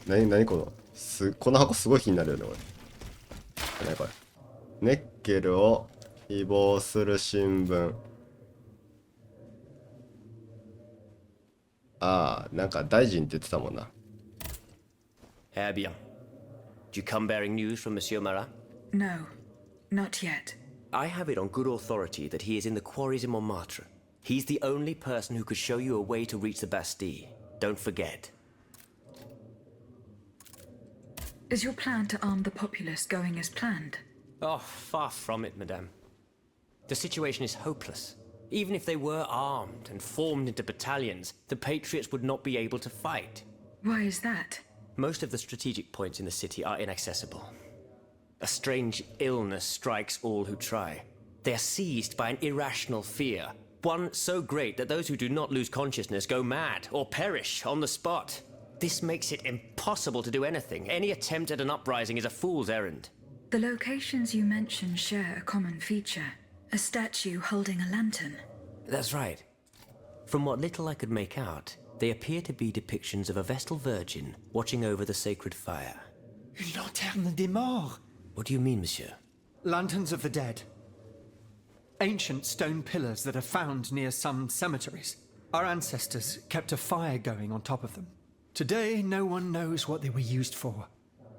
何このこの箱すごい気になるよねこれ。何これ。ネッケルを誹謗する新聞。ああ、なんか大臣って言ってたもんな。Eh bien. Do you come bearing news from Monsieur Marat? No, not yet. I have it on good authority that he is in the quarries in Montmartre. He's the only person who could show you a way to reach the Bastille. Don't forget. Is your plan to arm the populace going as planned? Oh, far from it, madame. The situation is hopeless. Even if they were armed and formed into battalions, the Patriots would not be able to fight. Why is that? Most of the strategic points in the city are inaccessible. A strange illness strikes all who try. They are seized by an irrational fear, one so great that those who do not lose consciousness go mad or perish on the spot. This makes it impossible to do anything. Any attempt at an uprising is a fool's errand. The locations you mention share a common feature. A statue holding a lantern. That's right. From what little I could make out, they appear to be depictions of a Vestal Virgin watching over the sacred fire. Une lanterne des morts. What do you mean, monsieur? Lanterns of the dead. Ancient stone pillars that are found near some cemeteries. Our ancestors kept a fire going on top of them. Today, no one knows what they were used for.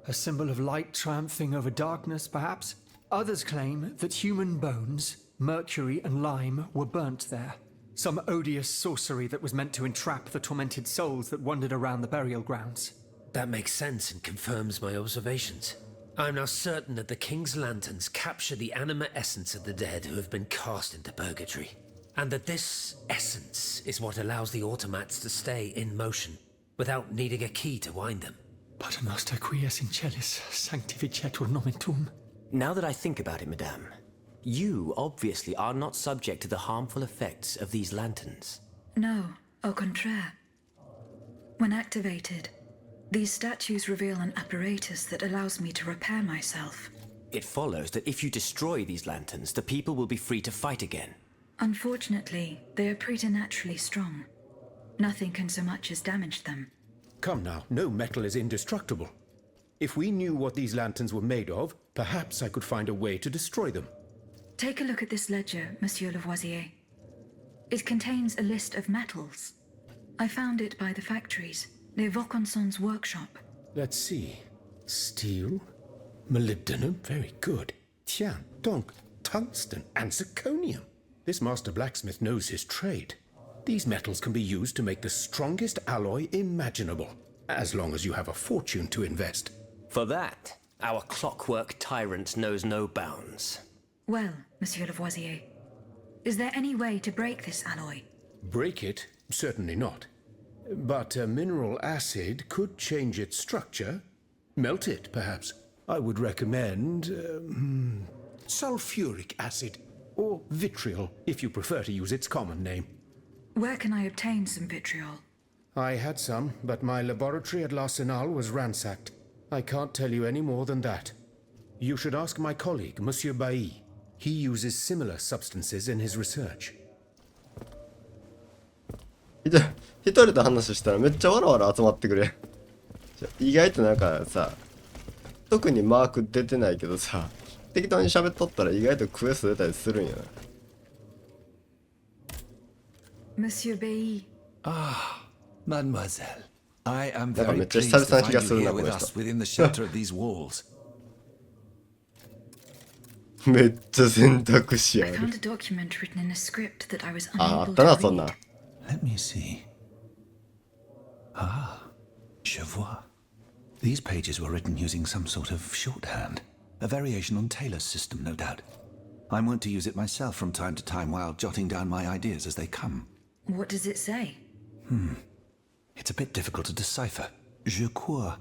A symbol of light triumphing over darkness, perhaps? Others claim that human bones, mercury and lime, were burnt there. Some odious sorcery that was meant to entrap the tormented souls that wandered around the burial grounds. That makes sense and confirms my observations. I am now certain that the King's lanterns capture the anima essence of the dead who have been cast into purgatory. And that this essence is what allows the automats to stay in motion, without needing a key to wind them. Paternoster quies in celis sanctificetur nomen tuum. Now that I think about it, madame, you obviously are not subject to the harmful effects of these lanterns. No, au contraire. When activated, these statues reveal an apparatus that allows me to repair myself. It follows that if you destroy these lanterns, the people will be free to fight again. Unfortunately, they are preternaturally strong. Nothing can so much as damage them. Come now, no metal is indestructible. If we knew what these lanterns were made of, perhaps I could find a way to destroy them. Take a look at this ledger, Monsieur Lavoisier. It contains a list of metals. I found it by the factories, near Vaucanson's workshop. Let's see. Steel, molybdenum, very good. Tiens, donc, tungsten and zirconium. This master blacksmith knows his trade. These metals can be used to make the strongest alloy imaginable, as long as you have a fortune to invest. For that, Our clockwork tyrant knows no bounds. Well, Monsieur Lavoisier, is there any way to break this alloy? Break it? Certainly not. But a mineral acid could change its structure. Melt it, perhaps. I would recommend sulfuric acid, or vitriol, if you prefer to use its common name. Where can I obtain some vitriol? I had some, but my laboratory at L'Arsenal was ransacked. I can't tell you any more than that. You should ask my colleague, Monsieur Bailly. He uses similar substances in his research. 一人と話したらめっちゃわらわら集まってくれ。意外となんかさ、特にマーク出てないけどさ、適当に喋っとったら意外とクエスト出たりするんやな。Monsieur Bailly. Ah, mademoiselle. I am なんか very めっちゃ pleased 久 to 々な気 find が you する here なこ with の us 人。 within the shelter of these walls. めっちゃ選択肢あ I る。 found a document written in a script that I was あ、あ unable ったな to そん read. な。Let me see. Ah, je vois. These pages were written using some sort of shorthand, a variation on Taylor's system, no doubt. I'm wont to use it myself from time to time while jotting down my ideas as they come. What does it say? It's a bit difficult to decipher. Je crois.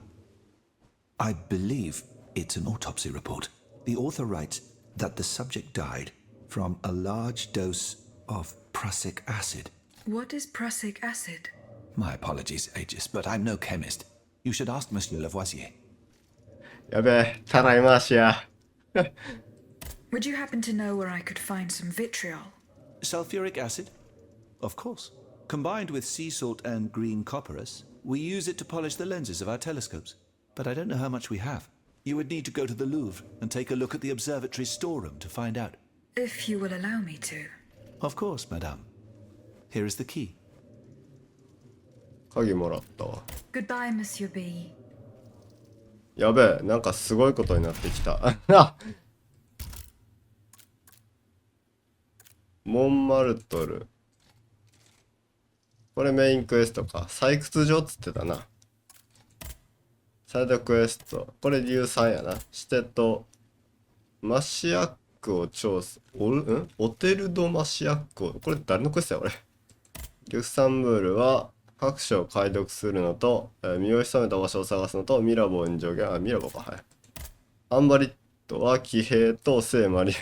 I believe it's an autopsy report. The author writes that the subject died from a large dose of prussic acid. What is prussic acid? My apologies, Aegis, but I'm no chemist. You should ask Monsieur Lavoisier. やべえ、たらい回しや。 Would you happen to know where I could find some vitriol? Sulfuric acid? Of course. Combined with sea salt and green copperas, we use it to polish the lenses of our telescopes. But I don't know how much we have. You would need to go to the Louvre and take a look at the observatory's storeroom to find out. If you will allow me to. Of course, madame. Here is the key. 鍵もらったわ。 Goodbye, Monsieur B. やべえ、なんかすごいことになってきた。モンマルトル。これメインクエストか。採掘場っつってたな。サイドクエスト。これ理由3やな。してと、マシアックを調査。オテルドマシアックを。これ誰のクエストや俺。リュクサンブールは各所を解読するのと、身を潜めた場所を探すのと、ミラボに助言。あ、ミラボか。はい。アンバリットは騎兵と聖マリ。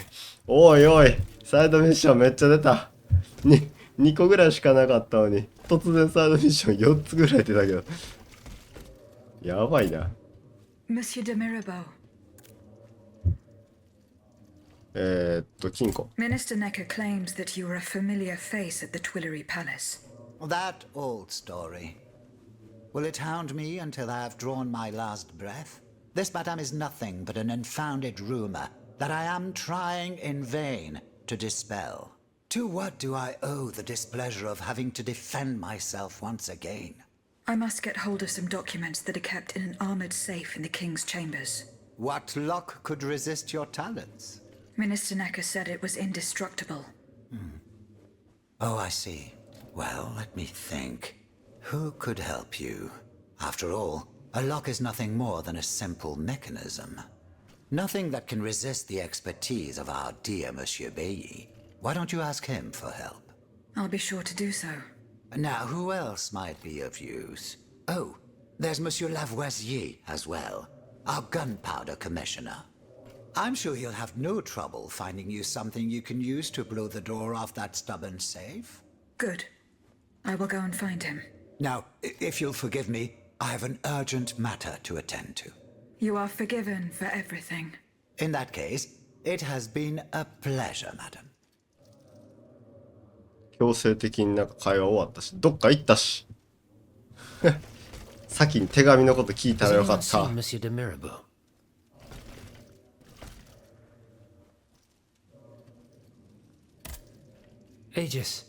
おいおい、サイドミッションめっちゃ出た。2個ぐらいしかなかったのに、突然サイドミッション4つぐらい出たけど。やばいな。Monsieur de Mirabeau. 金庫。 Minister Necker claims that you were a familiar face at the Tuileries Palace. That old story. Will it hound me until I have drawn my last breath? This, madame, is nothing but an unfounded rumor that I am trying in vain to dispel. To what do I owe the displeasure of having to defend myself once again? I must get hold of some documents that are kept in an armored safe in the king's chambers. What lock could resist your talents? Minister Necker said it was indestructible. Oh, I see. Well, let me think. Who could help you? After all, a lock is nothing more than a simple mechanism. Nothing that can resist the expertise of our dear Monsieur Bailly. Why don't you ask him for help? I'll be sure to do so. Now, who else might be of use? Oh, there's Monsieur Lavoisier as well, our gunpowder commissioner. I'm sure he'll have no trouble finding you something you can use to blow the door off that stubborn safe. Good. I will go and find him. Now, if you'll forgive me, I have an urgent matter to attend to. You are forgiven for everything. In that case, it has been a pleasure, madam. 強制的になんか会話終わったし、どっか行ったし。先に手紙のこと聞いたらよかった。 Monsieur de Mirabeau? Aegis,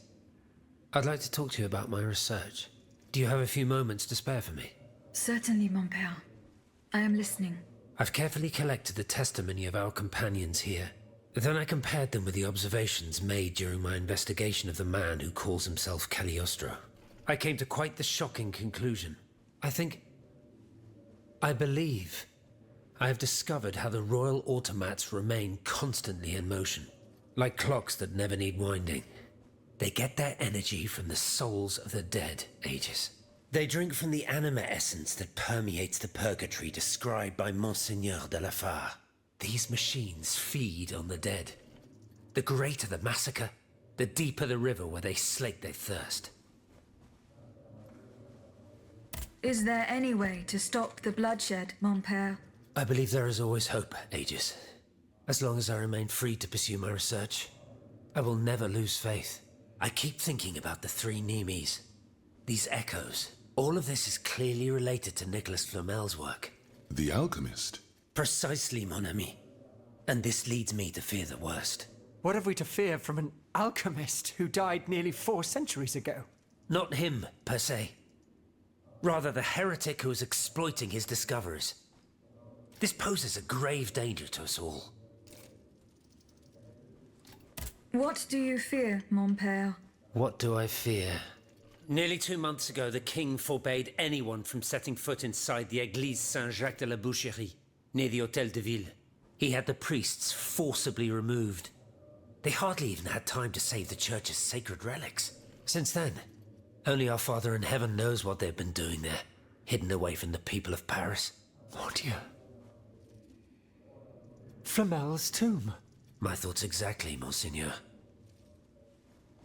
I'd like to talk to you about my research. Do you have a few moments to spare for me? Certainly, mon père. I am listening. I've carefully collected the testimony of our companions here. Then I compared them with the observations made during my investigation of the man who calls himself Cagliostro. I came to quite the shocking conclusion. I believe I have discovered how the royal automats remain constantly in motion, like clocks that never need winding. They get their energy from the souls of the dead, Aegis. They drink from the anima essence that permeates the purgatory described by Monseigneur de la Fare. These machines feed on the dead. The greater the massacre, the deeper the river where they slake their thirst. Is there any way to stop the bloodshed, mon père? I believe there is always hope, Aegis. As long as I remain free to pursue my research, I will never lose faith. I keep thinking about the three Nemes. These echoes. All of this is clearly related to Nicholas Flamel's work. The alchemist? Precisely, mon ami. And this leads me to fear the worst. What have we to fear from an alchemist who died nearly 4 centuries ago? Not him, per se. Rather, the heretic who is exploiting his discoveries. This poses a grave danger to us all. What do you fear, mon père? What do I fear? Nearly 2 months ago, the king forbade anyone from setting foot inside the Église Saint-Jacques de la Boucherie, near the Hôtel de Ville. He had the priests forcibly removed. They hardly even had time to save the church's sacred relics. Since then, only our Father in Heaven knows what they've been doing there, hidden away from the people of Paris. Mon Dieu. Flamel's tomb. My thoughts exactly, Monseigneur.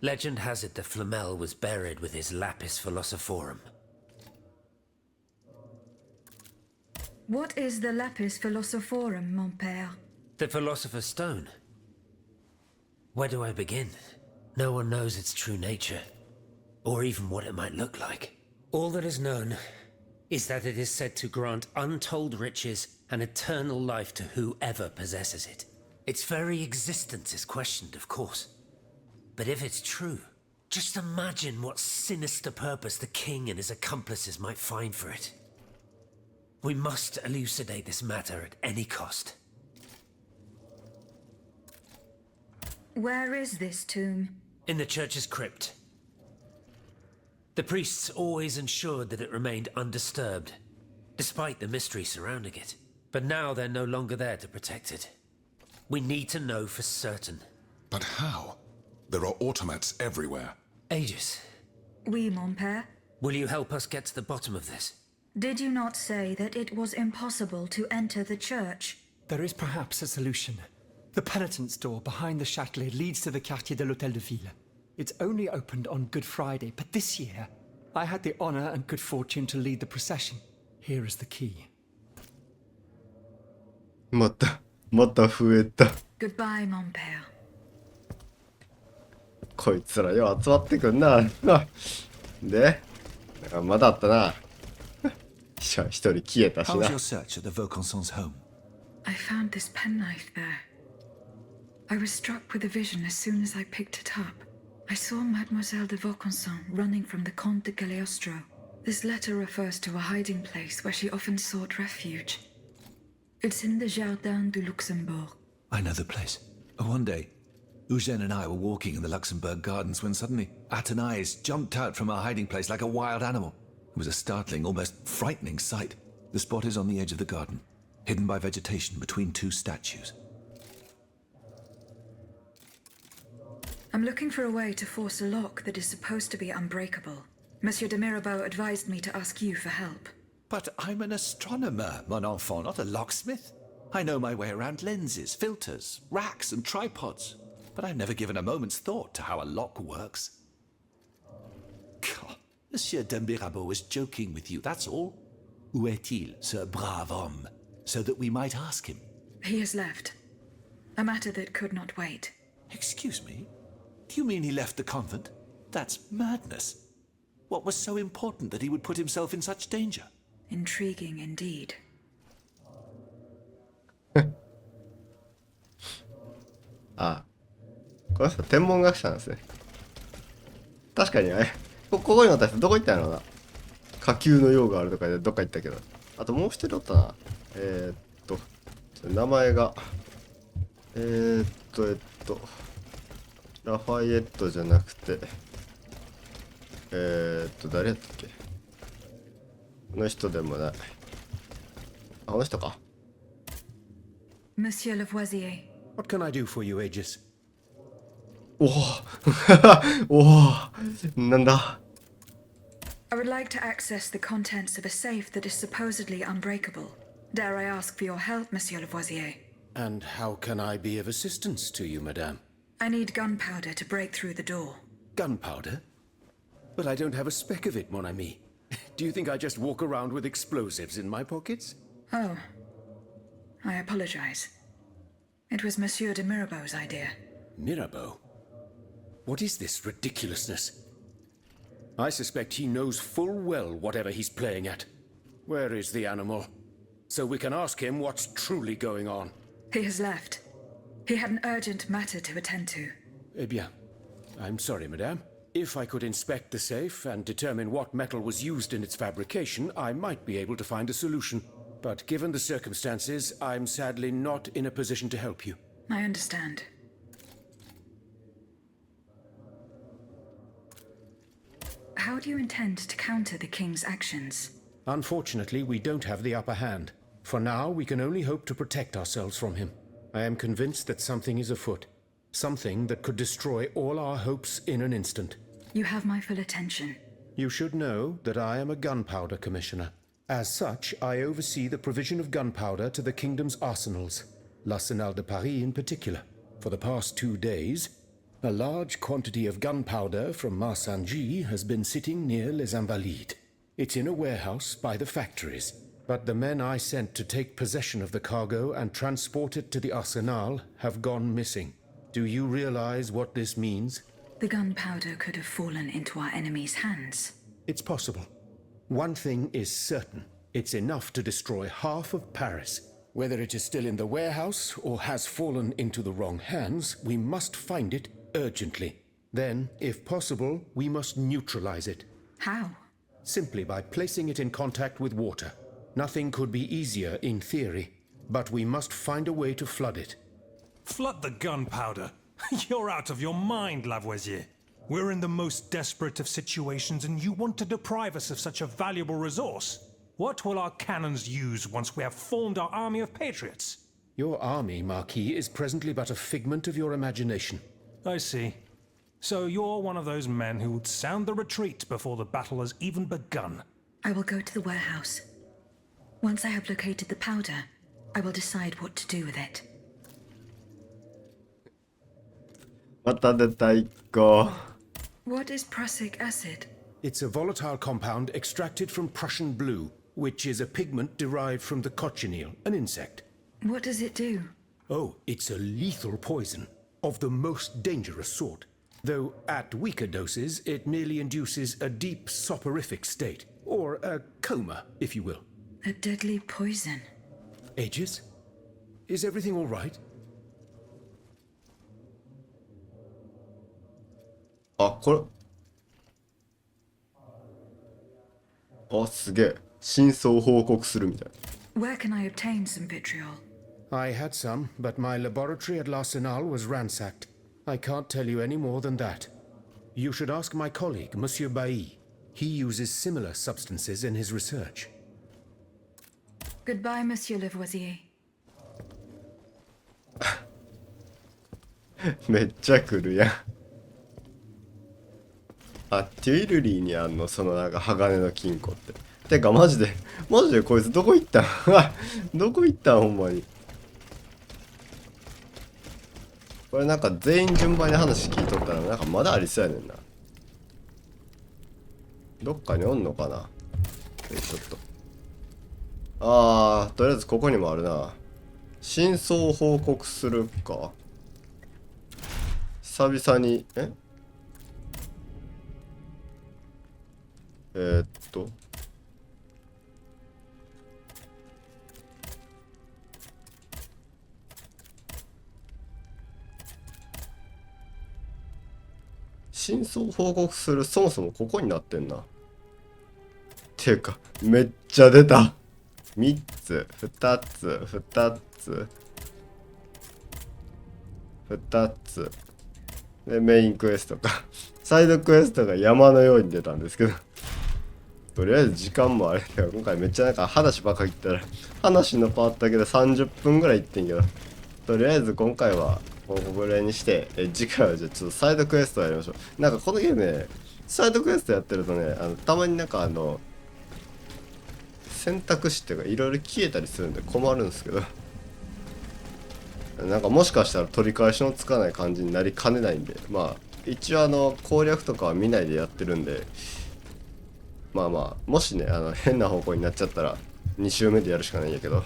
Legend has it that Flamel was buried with his lapis philosophorum. What is the lapis philosophorum, mon père? The Philosopher's Stone. Where do I begin? No one knows its true nature, or even what it might look like. All that is known is that it is said to grant untold riches and eternal life to whoever possesses it. Its very existence is questioned, of course. But if it's true, just imagine what sinister purpose the king and his accomplices might find for it. We must elucidate this matter at any cost. Where is this tomb? In the church's crypt. The priests always ensured that it remained undisturbed, despite the mystery surrounding it. But now they're no longer there to protect it. We need to know for certain. But how? There are automats everywhere. Aegis. Oui, mon père. Will you help us get to the bottom of this? Did you not say that it was impossible to enter the church? There is perhaps a solution. The penitent's door behind the Châtelet leads to the Quartier de l'Hôtel de Ville. It's only opened on Good Friday, but this year, I had the honor and good fortune to lead the procession. Here is the key. また増えた。 Goodbye, mon père. こいつらよう集まってくんな。で、まだあったな。一人消えたし How な。 was your search at the Vaucansons' home? I found this penknife there. I was struck with a vision as soon as I picked it up. I saw Mademoiselle de Vaucanson running from the Comte de Cagliostro. This letter refers to a hiding place where she often sought refuge. It's in the Jardin du Luxembourg. I know the place. One day, Eugène and I were walking in the Luxembourg gardens when suddenly Athénaïs jumped out from our hiding place like a wild animal. It was a startling, almost frightening sight. The spot is on the edge of the garden, hidden by vegetation between 2 statues. I'm looking for a way to force a lock that is supposed to be unbreakable. Monsieur de Mirabeau advised me to ask you for help. But I'm an astronomer, mon enfant, not a locksmith. I know my way around lenses, filters, racks, and tripods. But I've never given a moment's thought to how a lock works. God, Monsieur de Mirabeau was joking with you, that's all. Où est-il, ce brave homme? So that we might ask him. He has left. A matter that could not wait. Excuse me? Do you mean he left the convent? That's madness. What was so important that he would put himself in such danger? Intriguing indeed. あ、この人天文学者なんですね。確かにね、ここに私どこ行ったんやろうな。火球の用があるとかでどっか行ったけど。あともう一人おったな。名前がラファイエットじゃなくて誰やったっけ。この人でもない。あの人か。Monsieur Lavoisier. What can I do for you, Aegis? おおおおなんだ I would like to access the contents of a safe that is supposedly unbreakable. Dare I ask for your help, Monsieur Lavoisier? And how can I be of assistance to you, madame? I need gunpowder to break through the door. Gunpowder? But I don't have a speck of it, mon ami. Do you think I just walk around with explosives in my pockets? Oh. I apologize. It was Monsieur de Mirabeau's idea. Mirabeau? What is this ridiculousness? I suspect he knows full well whatever he's playing at. Where is the animal? So we can ask him what's truly going on. He has left. He had an urgent matter to attend to. Eh bien, I'm sorry, madame. If I could inspect the safe and determine what metal was used in its fabrication, I might be able to find a solution. But given the circumstances, I'm sadly not in a position to help you. I understand. How do you intend to counter the king's actions? Unfortunately, we don't have the upper hand. For now, we can only hope to protect ourselves from him. I am convinced that something is afoot. Something that could destroy all our hopes in an instant. You have my full attention. You should know that I am a gunpowder commissioner. As such, I oversee the provision of gunpowder to the kingdom's arsenals, l'Arsenal de Paris in particular. For the past 2 days, a large quantity of gunpowder from Marsangy has been sitting near Les Invalides. It's in a warehouse by the factories, but the men I sent to take possession of the cargo and transport it to the Arsenal have gone missing. Do you realize what this means? The gunpowder could have fallen into our enemy's hands. It's possible. One thing is certain. It's enough to destroy half of Paris. Whether it is still in the warehouse or has fallen into the wrong hands, we must find it urgently. Then, if possible, we must neutralize it. How? Simply by placing it in contact with water. Nothing could be easier in theory, but we must find a way to flood it. Flood the gunpowder? You're out of your mind, Lavoisier. We're in the most desperate of situations and you want to deprive us of such a valuable resource. What will our cannons use once we have formed our army of patriots? Your army, Marquis, is presently but a figment of your imagination. I see. So you're one of those men who would sound the retreat before the battle has even begun. I will go to the warehouse. Once I have located the powder, I will decide what to do with it. また出た一個。 What is prussic acid? It's a volatile compound extracted from Prussian blue, which is a pigment derived from the cochineal, an insect. What does it do? Oh, it's a lethal poison, of the most dangerous sort. Though at weaker doses, it merely induces a deep soporific state, or a coma, if you will. A deadly poison. Aegis? Is everything all right? あ、これ。あ、すげえ。真相報告するみたい。Where can I obtain some vitriol? I had some, but my laboratory at l'Arsenal was ransacked. I can't tell you any more than that. You should ask my colleague, Monsieur Bailly. He uses similar substances in his research. Goodbye, Monsieur Lavoisier. めっちゃ来るやん。あ、テュイルリーにあんの、そのなんか鋼の金庫って。てかマジでこいつどこ行ったんどこ行ったんほんまに。これなんか全員順番に話聞いとったらなんかまだありそうやねんな。どっかにおんのかな。ちょっと。とりあえずここにもあるな。真相を報告するか。久々に真相報告する、そもそもここになってんな。ていうかめっちゃ出た。3つ2つ2つ2つでメインクエストかサイドクエストが山のように出たんですけどとりあえず時間もあれだよ。今回めっちゃなんか話ばっかり言ったら話のパートだけで30分ぐらいいってんけど、とりあえず今回はここぐらいにして、次回はじゃあちょっとサイドクエストやりましょう。なんかこのゲームね、サイドクエストやってるとね、たまになんか選択肢っていうかいろいろ消えたりするんで困るんですけど、なんかもしかしたら取り返しのつかない感じになりかねないんで、まあ一応攻略とかは見ないでやってるんで、まあまあもしね変な方向になっちゃったら2周目でやるしかないんやけど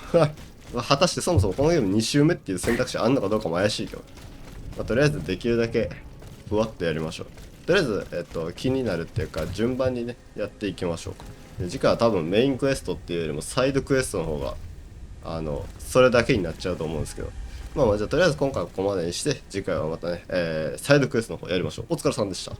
果たしてそもそもこのゲーム2周目っていう選択肢あんのかどうかも怪しいけど、まあ、とりあえずできるだけふわっとやりましょう。とりあえず、気になるっていうか順番にねやっていきましょうか。で次回は多分メインクエストっていうよりもサイドクエストの方がそれだけになっちゃうと思うんですけど、まあまあじゃあとりあえず今回はここまでにして、次回はまたね、サイドクエストの方やりましょう。お疲れさんでした。